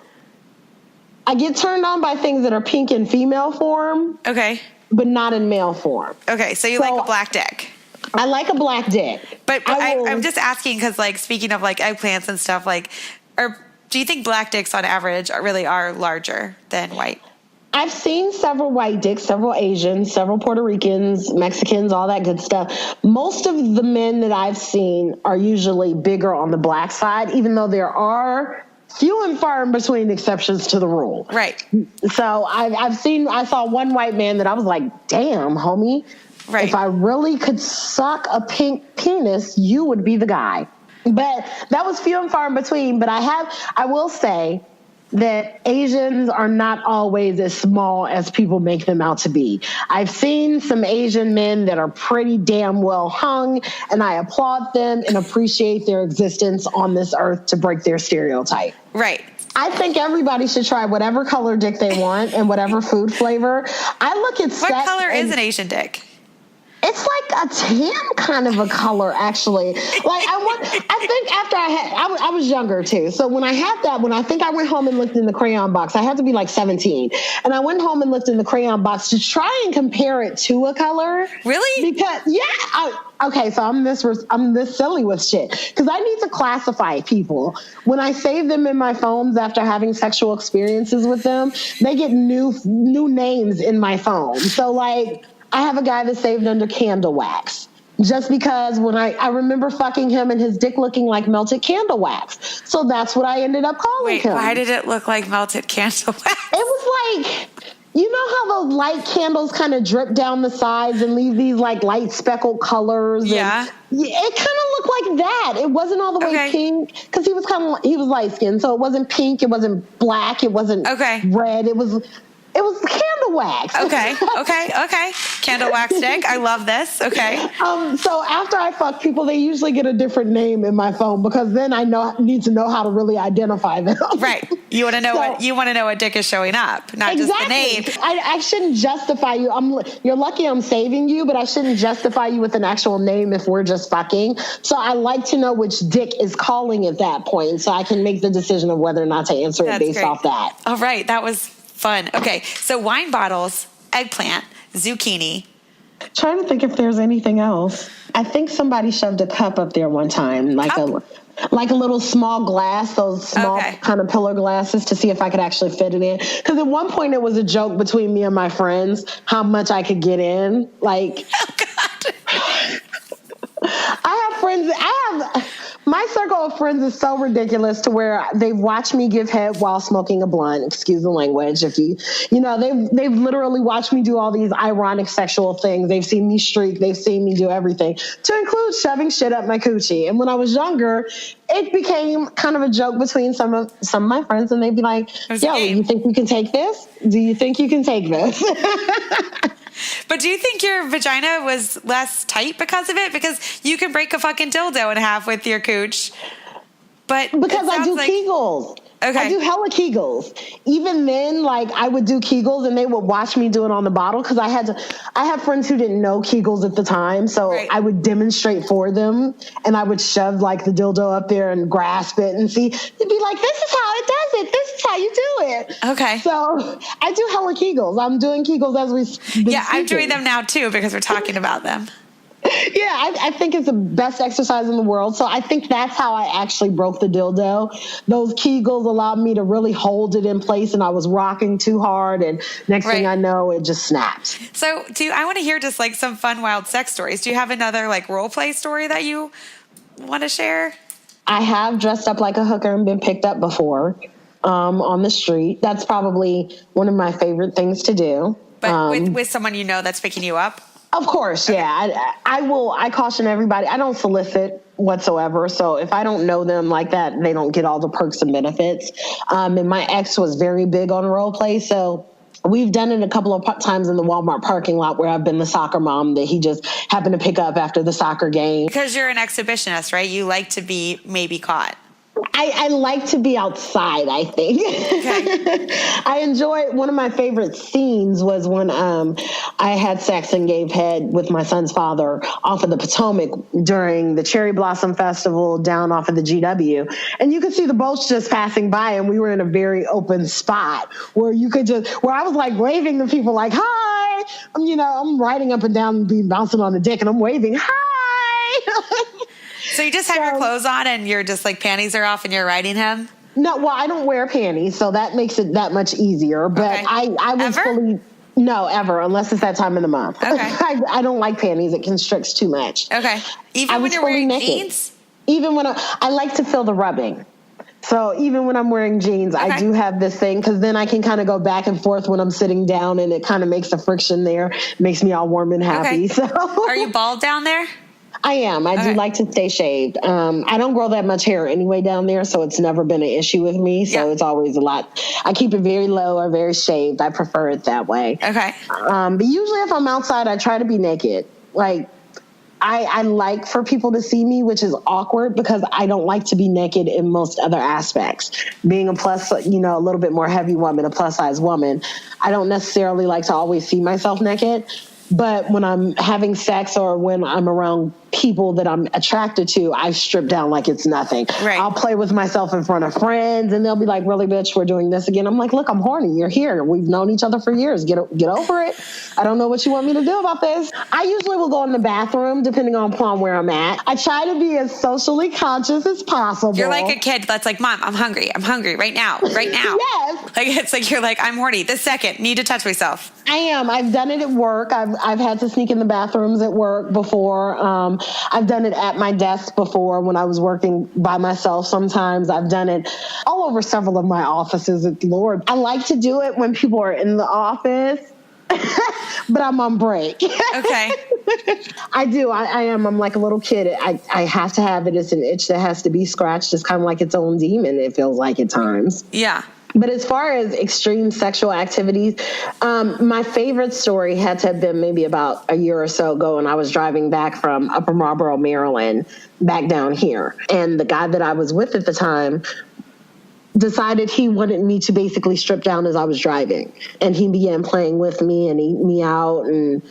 E: I get turned on by things that are pink in female form. Okay. But not in male form.
D: Okay, so you like a black dick.
E: I like a black dick.
D: But I'm just asking because, like, speaking of, like, eggplants and stuff, like, do you think black dicks on average really are larger than white?
E: I've seen several white dicks, several Asians, several Puerto Ricans, Mexicans, all that good stuff. Most of the men that I've seen are usually bigger on the black side, even though there are few and far in between exceptions to the rule.
D: Right.
E: So I saw one white man that I was like, damn, homie. Right. If I really could suck a pink penis, you would be the guy. But that was few and far in between. But I will say that Asians are not always as small as people make them out to be. I've seen some Asian men that are pretty damn well hung, and I applaud them and appreciate their existence on this earth to break their stereotype.
D: Right.
E: I think everybody should try whatever color dick they want and whatever food flavor. I look at
D: what color is an Asian dick?
E: It's like a tan kind of a color, actually. Like I think after I was younger too. So when I went home and looked in the crayon box, I had to be like 17, and I went home and looked in the crayon box to try and compare it to a color.
D: Really?
E: Because okay, so I'm this silly with shit because I need to classify people. When I save them in my phones after having sexual experiences with them, they get new names in my phone. So like, I have a guy that's saved under candle wax just because when I remember fucking him and his dick looking like melted candle wax. So that's what I ended up calling him.
D: Why did it look like melted candle wax? It
E: was like, you know how those light candles kind of drip down the sides and leave these like light speckled colors?
D: Yeah.
E: And it kind of looked like that. It wasn't all the way pink because he was light skinned. So it wasn't pink. It wasn't black. It wasn't red. It was candle wax. Okay.
D: Candle wax dick. I love this. Okay.
E: So after I fuck people, they usually get a different name in my phone because then I need to know how to really identify them.
D: Right. You want to know what dick is showing up, not just the name.
E: I shouldn't justify you. You're lucky I'm saving you, but I shouldn't justify you with an actual name if we're just fucking. So I like to know which dick is calling at that point, so I can make the decision of whether or not to answer it based off that.
D: All right. That was fun. Okay, so wine bottles, eggplant, zucchini.
E: Trying to think if there's anything else. I think somebody shoved a cup up there one time, like a little small glass, those small kind of pillar glasses, to see if I could actually fit it in. Because at one point it was a joke between me and my friends how much I could get in. Like, my circle of friends is so ridiculous to where they've watched me give head while smoking a blunt. Excuse the language. They've literally watched me do all these ironic sexual things. They've seen me streak. They've seen me do everything, to include shoving shit up my coochie. And when I was younger, it became kind of a joke between some of my friends, and they'd be like, "Yo, you think you can take this? Do you think you can take this?"
D: But do you think your vagina was less tight because of it? Because you can break a fucking dildo in half with your cooch. But
E: because I do Kegels. Okay. I do hella Kegels. Even then, like, I would do Kegels and they would watch me do it on the bottle because I have friends who didn't know Kegels at the time. So I would demonstrate for them and I would shove like the dildo up there and grasp it and see. They'd be like, this is how it does it. This is how you do it. Okay. So I do hella Kegels. I'm doing Kegels as we speak.
D: Yeah, I'm doing them now too because we're talking about them.
E: Yeah, I think it's the best exercise in the world. So I think that's how I actually broke the dildo. Those Kegels allowed me to really hold it in place, and I was rocking too hard, and next thing I know, it just snapped.
D: So I want to hear just like some fun, wild sex stories. Do you have another like role play story that you want to share?
E: I have dressed up like a hooker and been picked up before on the street. That's probably one of my favorite things to do.
D: But with someone you know that's picking you up?
E: Of course, yeah. I caution everybody. I don't solicit whatsoever. So if I don't know them like that, they don't get all the perks and benefits. And my ex was very big on role play. So we've done it a couple of times in the Walmart parking lot where I've been the soccer mom that he just happened to pick up after the soccer game.
D: Because you're an exhibitionist, right? You like to be maybe caught.
E: I like to be outside, I think. Okay. I enjoy, one of my favorite scenes was when I had sex and gave head with my son's father off of the Potomac during the Cherry Blossom Festival down off of the GW. And you could see the boats just passing by, and we were in a very open spot where you could where I was like waving to people like, hi, I'm riding up and down and bouncing on the deck and I'm waving, hi.
D: So you just have your clothes on and you're just like panties are off and you're riding him?
E: No, well, I don't wear panties, so that makes it that much easier. But okay. I was
D: ever?
E: No, ever, unless it's that time of the month.
D: Okay.
E: I don't like panties. It constricts too much.
D: Okay. Even when you're wearing jeans?
E: Even when I like to feel the rubbing. So even when I'm wearing jeans, okay. I do have this thing because then I can kind of go back and forth when I'm sitting down and it kind of makes the friction there. Makes me all warm and happy.
D: Okay.
E: So
D: Are you bald down there?
E: I am. I do like to stay shaved. I don't grow that much hair anyway down there, so it's never been an issue with me. So It's always a lot. I keep it very low or very shaved. I prefer it that way.
D: Okay.
E: But usually if I'm outside, I try to be naked. Like, I like for people to see me, which is awkward because I don't like to be naked in most other aspects. Being a a little bit more heavy woman, a plus size woman, I don't necessarily like to always see myself naked. But when I'm having sex or when I'm around people that I'm attracted to, I strip down like it's nothing.
D: Right.
E: I'll play with myself in front of friends and they'll be like, really, bitch, we're doing this again. I'm like, look, I'm horny. You're here. We've known each other for years. Get over it. I don't know what you want me to do about this. I usually will go in the bathroom depending on where I'm at. I try to be as socially conscious as possible.
D: You're like a kid that's like, Mom, I'm hungry. I'm hungry right now.
E: Yes.
D: Like, it's like, you're like, I'm horny this second. Need to touch myself.
E: I am. I've done it at work. I've had to sneak in the bathrooms at work before. I've done it at my desk before when I was working by myself. Sometimes I've done it all over several of my offices. Lord, I like to do it when people are in the office, but I'm on break.
D: Okay.
E: I do. I am. I'm like a little kid. I have to have it. It's an itch that has to be scratched. It's kind of like its own demon, it feels like at times.
D: Yeah.
E: But as far as extreme sexual activities, my favorite story had to have been maybe about a year or so ago when I was driving back from Upper Marlboro, Maryland, back down here. And the guy that I was with at the time decided he wanted me to basically strip down as I was driving. And he began playing with me and eating me out and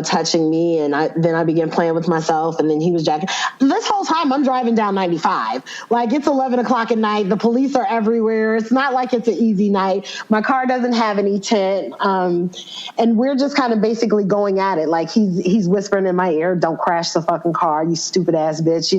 E: touching me, and then I began playing with myself, and then he was jacking. This whole time I'm driving down 95. Like, it's 11 o'clock at night. The police are everywhere. It's not like it's an easy night. My car doesn't have any tint. And we're just kind of basically going at it. Like, he's whispering in my ear, don't crash the fucking car, you stupid ass bitch,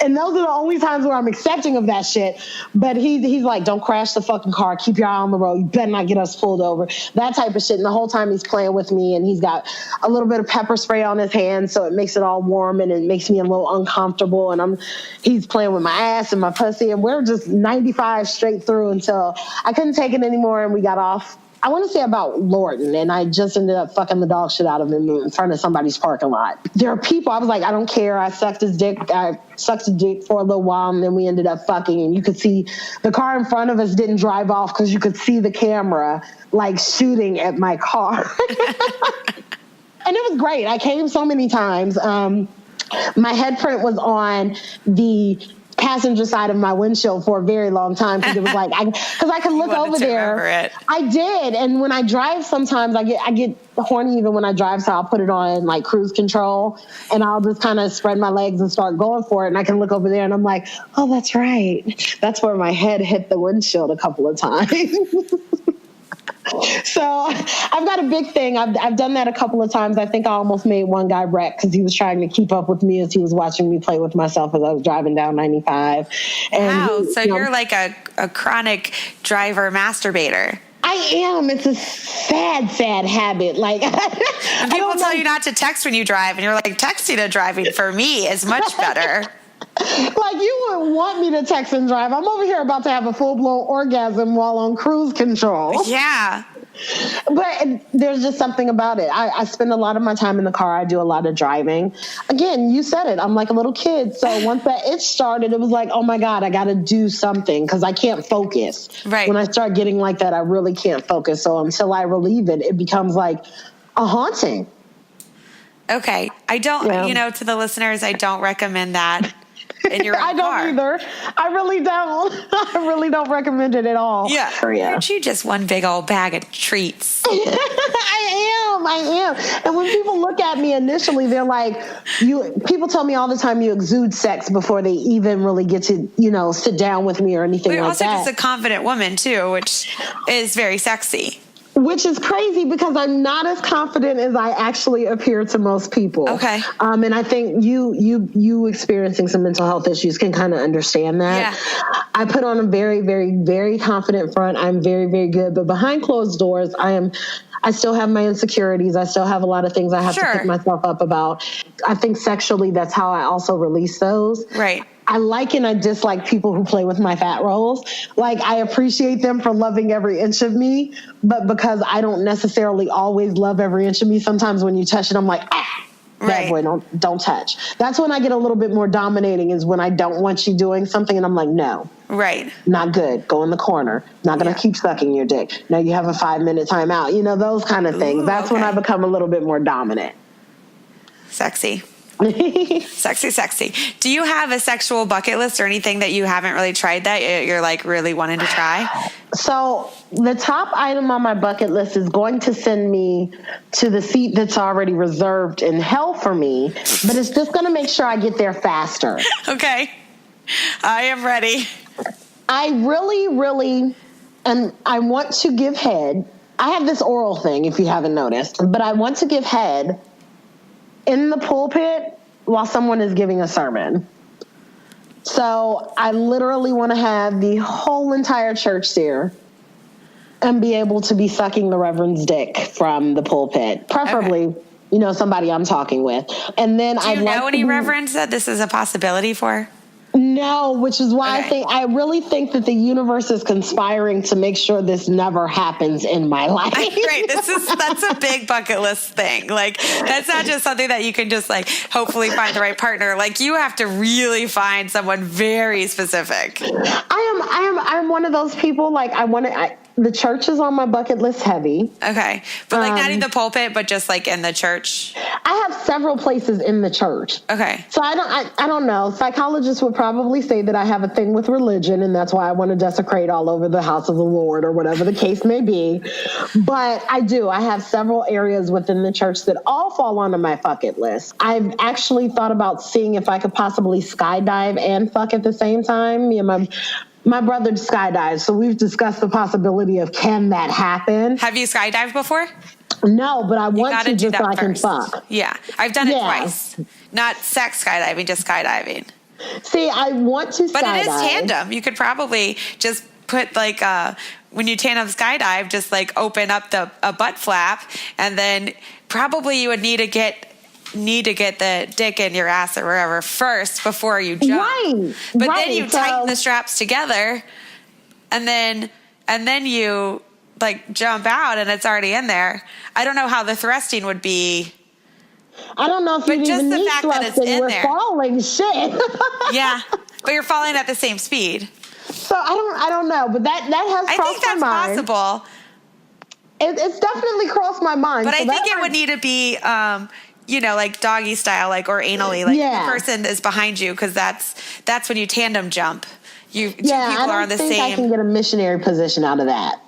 E: And those are the only times where I'm accepting of that shit. But he's like, don't crash the fucking car. Keep your eye on the road. You better not get us pulled over. That type of shit. And the whole time he's playing with me, and he's got a little bit of pepper spray on his hand, so it makes it all warm and it makes me a little uncomfortable. And he's playing with my ass and my pussy, and we're just 95 straight through until I couldn't take it anymore, and we got off. I want to say about Lorton, and I just ended up fucking the dog shit out of him in front of somebody's parking lot. There are people, I was like, I don't care. I sucked his dick for a little while, and then we ended up fucking, and you could see the car in front of us didn't drive off because you could see the camera like shooting at my car. And it was great. I came so many times. My head print was on the passenger side of my windshield for a very long time because it was like, because I could look over there. I did. And when I drive, sometimes I get horny even when I drive, so I'll put it on like cruise control and I'll just kind of spread my legs and start going for it. And I can look over there and I'm like, oh, that's right. That's where my head hit the windshield a couple of times. So I've got a big thing. I've done that a couple of times. I think I almost made one guy wreck because he was trying to keep up with me as he was watching me play with myself as I was driving down 95. And
D: wow. So you're like a chronic driver masturbator.
E: I am. It's a sad, sad habit. Like,
D: and people tell you not to text when you drive, and you're like, texting and driving for me is much better.
E: Like, you wouldn't want me to text and drive. I'm over here about to have a full-blown orgasm while on cruise control.
D: Yeah.
E: But there's just something about it. I spend a lot of my time in the car. I do a lot of driving. Again, you said it. I'm like a little kid. So once that itch started, it was like, oh my God, I got to do something because I can't focus.
D: Right.
E: When I start getting like that, I really can't focus. So until I relieve it, it becomes like a haunting.
D: Okay. I don't, to the listeners, I don't recommend that in your own
E: I don't
D: car.
E: either. I really don't. I really don't recommend it at all.
D: Yeah. Aren't you just one big old bag of treats?
E: I am. And when people look at me initially, they're like, people tell me all the time you exude sex before they even really get to, sit down with me or anything like that. You're
D: also just a confident woman too, which is very sexy.
E: Which is crazy because I'm not as confident as I actually appear to most people.
D: Okay.
E: And I think you experiencing some mental health issues can kind of understand that.
D: Yeah.
E: I put on a very, very, very confident front. I'm very, very good. But behind closed doors, I still have my insecurities. I still have a lot of things I have to pick myself up about. I think sexually, that's how I also release those.
D: Right.
E: I like and I dislike people who play with my fat rolls. Like, I appreciate them for loving every inch of me, but because I don't necessarily always love every inch of me, sometimes when you touch it, I'm like, bad boy, don't touch. That's when I get a little bit more dominating, is when I don't want you doing something and I'm like, no.
D: Right.
E: Not good. Go in the corner. Not going to keep sucking your dick. No, you have a 5-minute timeout. Those kind of things. That's when I become a little bit more dominant.
D: Sexy. Sexy. Do you have a sexual bucket list or anything that you haven't really tried that you're like really wanting to try?
E: So the top item on my bucket list is going to send me to the seat that's already reserved in hell for me, but it's just going to make sure I get there faster.
D: Okay. I am ready.
E: I really, and I want to give head. I have this oral thing, if you haven't noticed, but I want to give head in the pulpit while someone is giving a sermon. So I literally want to have the whole entire church there and be able to be sucking the reverend's dick from the pulpit, preferably, somebody I'm talking with. And then
D: Do you know any reverends that this is a possibility for?
E: No, which is why I really think that the universe is conspiring to make sure this never happens in my life.
D: Right. That's a big bucket list thing. Like, that's not just something that you can just like hopefully find the right partner. Like, you have to really find someone very specific.
E: I'm one of those people. Like, the church is on my bucket list heavy.
D: Okay. But like not in the pulpit, but just like in the church.
E: I have several places in the church.
D: Okay.
E: So I don't know. Psychologists would probably say that I have a thing with religion, and that's why I want to desecrate all over the house of the Lord or whatever the case may be. But I do. I have several areas within the church that all fall onto my bucket list. I've actually thought about seeing if I could possibly skydive and fuck at the same time. Me and my brother skydives, so we've discussed the possibility of, can that happen?
D: Have you skydived before?
E: No, but I want to just so I can fuck.
D: Yeah, I've done it twice. Not sex skydiving, just skydiving.
E: See, I want to skydive.
D: But it is tandem. You could probably just put like when you tandem skydive, just like open up a butt flap, and then probably you would need to get the dick in your ass or wherever first before you jump.
E: Right.
D: But then you tighten the straps together, and then you like jump out and it's already in there. I don't know how the thrusting would be.
E: I don't know if you even need thrusting. That it's in there. Falling, shit.
D: Yeah, but you're falling at the same speed.
E: So I don't know, but that has crossed my mind.
D: I think that's possible.
E: It's definitely crossed my mind.
D: But I think it would need to be like doggy style, like, or anally, like the person is behind you, because that's when you tandem jump. Two people are on the same.
E: I can get a missionary position out of that.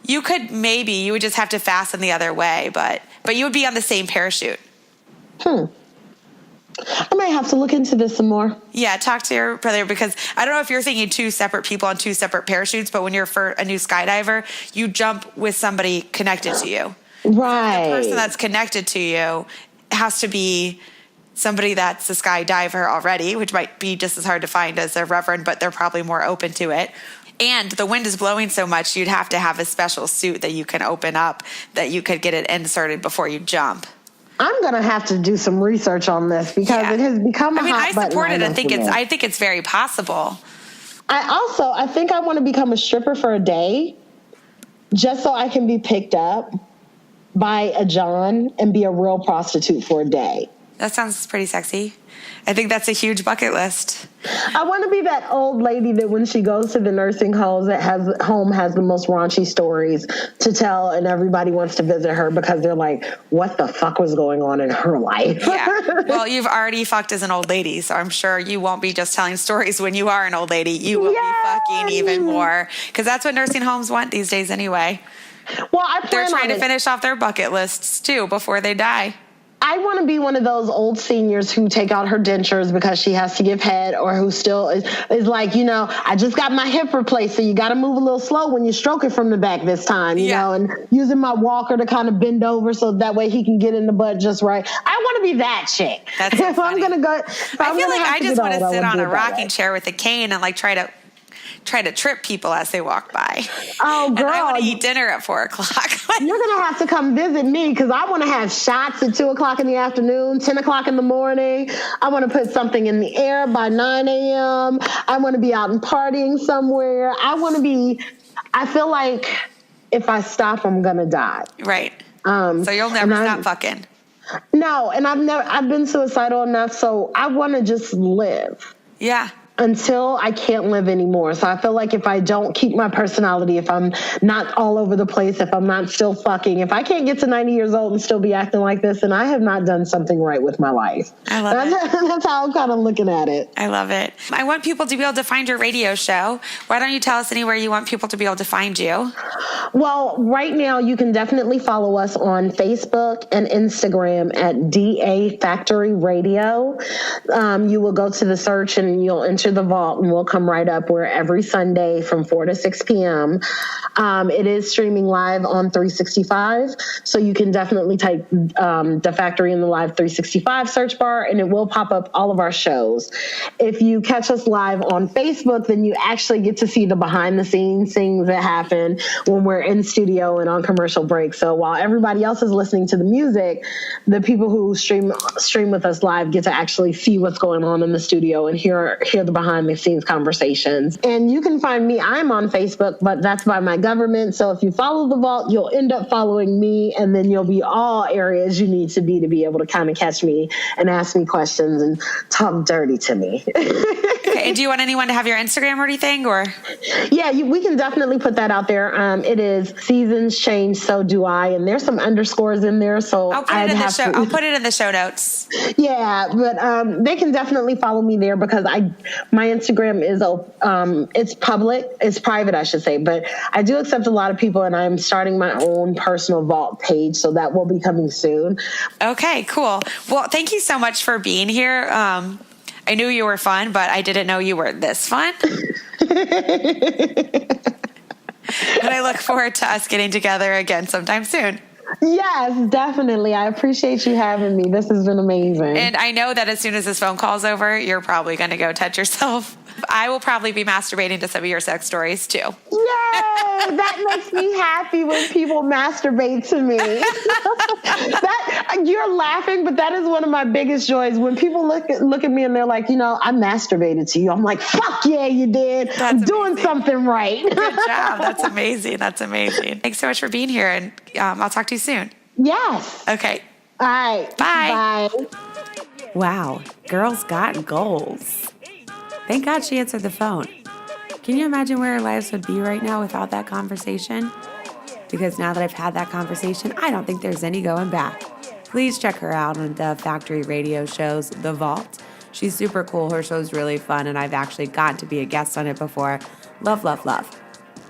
D: You could maybe. You would just have to fasten the other way, but you would be on the same parachute.
E: I might have to look into this some more.
D: Yeah, talk to your brother, because I don't know if you're thinking two separate people on two separate parachutes, but when you're for a new skydiver, you jump with somebody connected to you.
E: Right.
D: The person that's connected to you has to be somebody that's a skydiver already, which might be just as hard to find as a reverend, but they're probably more open to it. And the wind is blowing so much, you'd have to have a special suit that you can open up, that you could get it inserted before you jump.
E: I'm going to have to do some research on this, because it has become a hot button.
D: I support it. I think it's very possible.
E: I think I want to become a stripper for a day. just so I can be picked up by a John and be a real prostitute for a day.
D: That sounds pretty sexy. I think that's a huge bucket list.
E: I want to be that old lady that when she goes to the nursing homes that has the most raunchy stories to tell, and everybody wants to visit her because they're like, what the fuck was going on in her life?
D: Yeah. Well, you've already fucked as an old lady, so I'm sure you won't be just telling stories when you are an old lady. You will be fucking even more, because that's what nursing homes want these days anyway.
E: Well,
D: they're trying to finish off their bucket lists too before they die.
E: I want to be one of those old seniors who take out her dentures because she has to give head, or who still is like, I just got my hip replaced, so you got to move a little slow when you stroke it from the back this time, you know, and using my walker to kind of bend over so that way he can get in the butt just right. I want to be that chick.
D: That's so funny.
E: I
D: feel like I just want to sit on a rocking chair with a cane and like try to trip people as they walk by.
E: Oh, girl.
D: And I want to eat dinner at 4:00.
E: You're going to have to come visit me, because I want to have shots at 2:00 in the afternoon, 10:00 in the morning. I want to put something in the air by 9 a.m. I want to be out and partying somewhere. I feel like if I stop, I'm going to die.
D: Right. So you'll never stop fucking.
E: No, and I've been suicidal enough, so I want to just live.
D: Yeah.
E: Until I can't live anymore. So I feel like if I don't keep my personality, if I'm not all over the place, if I'm not still fucking, if I can't get to 90 years old and still be acting like this, then I have not done something right with my life.
D: I love it.
E: That's how I'm kind of looking at it.
D: I love it. I want people to be able to find your radio show. Why don't you tell us anywhere you want people to be able to find you?
E: Well, right now you can definitely follow us on Facebook and Instagram at DA Factory Radio. You will go to the search and you'll enter the vault, and we'll come right up. We're every Sunday from 4 to 6 p.m. It is streaming live on 365, so you can definitely type the Factory in the Live 365 search bar, and it will pop up all of our shows. If you catch us live on Facebook, then you actually get to see the behind the scenes things that happen when we're in studio and on commercial break. So while everybody else is listening to the music, the people who stream with us live get to actually see what's going on in the studio and hear the behind the scenes conversations. And you can find me, I'm on Facebook, but that's by my government. So if you follow the vault, you'll end up following me, and then you'll be all areas you need to be able to kind of catch me and ask me questions and talk dirty to me.
D: Okay. And do you want anyone to have your Instagram or anything, or?
E: Yeah, we can definitely put that out there. It is Seasons Change, So Do I, and there's some underscores in there. So
D: I'll put it in the show notes.
E: Yeah, but they can definitely follow me there, because my Instagram is it's public, it's private, I should say, but I do accept a lot of people, and I'm starting my own personal vault page, so that will be coming soon.
D: Okay, cool. Well, thank you so much for being here. I knew you were fun, but I didn't know you were this fun. And I look forward to us getting together again sometime soon.
E: Yes, definitely. I appreciate you having me. This has been amazing.
D: And I know that as soon as this phone call's over, you're probably going to go touch yourself. I will probably be masturbating to some of your sex stories too.
E: Yay! That makes me happy when people masturbate to me. You're laughing, but that is one of my biggest joys. When people look at me and they're like, I masturbated to you. I'm like, fuck yeah, you did. I'm doing something right.
D: Good job. That's amazing. That's amazing. Thanks so much for being here, and I'll talk to you soon.
E: Yes.
D: Okay.
E: All right.
D: Bye.
E: Bye.
D: Wow. Girl's got goals. Thank God she answered the phone. Can you imagine where our lives would be right now without that conversation? Because now that I've had that conversation, I don't think there's any going back. Please check her out on the Factory Radio shows, The Vault. She's super cool. Her show's really fun, and I've actually gotten to be a guest on it before. Love, love, love.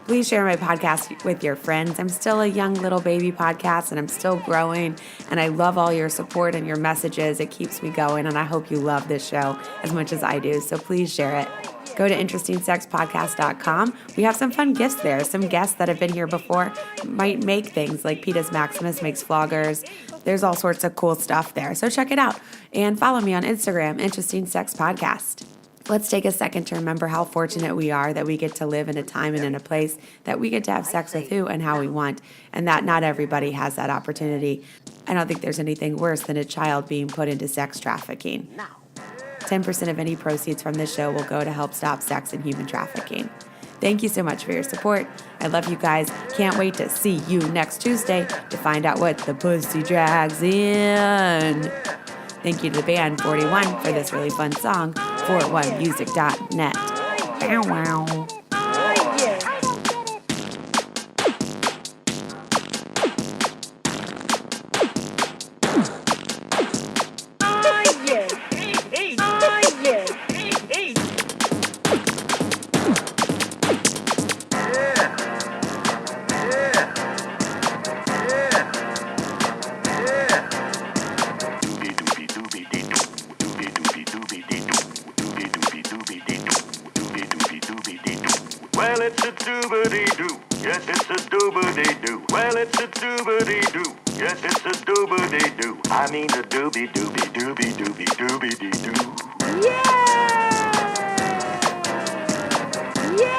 D: Please share my podcast with your friends. I'm still a young little baby podcast, and I'm still growing, and I love all your support and your messages. It keeps me going, and I hope you love this show as much as I do, so please share it. Go to InterestingSexPodcast.com. We have some fun gifts there. Some guests that have been here before might make things, like Petus Maximus makes floggers. There's all sorts of cool stuff there, so check it out. And follow me on Instagram, Interesting Sex Podcast. Let's take a second to remember how fortunate we are that we get to live in a time and in a place that we get to have sex with who and how we want, and that not everybody has that opportunity. I don't think there's anything worse than a child being put into sex trafficking. 10% of any proceeds from this show will go to help stop sex and human trafficking. Thank you so much for your support. I love you guys. Can't wait to see you next Tuesday to find out what the pussy drags in. Thank you to the band 41 for this really fun song, 41music.net. Bow wow.
B: Well, it's a doobity-doo. Yes, it's a doobity-doo. Well, it's a doobity-doo. Yes, it's a doobity-doo. I mean a doobie-doobie-doobie-doobie-doobie-doo.
A: Yeah! Yeah!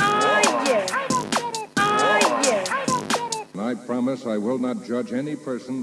A: Oh, yeah. I don't get it. Oh, yeah. I don't get it.
F: I promise I will not judge any person.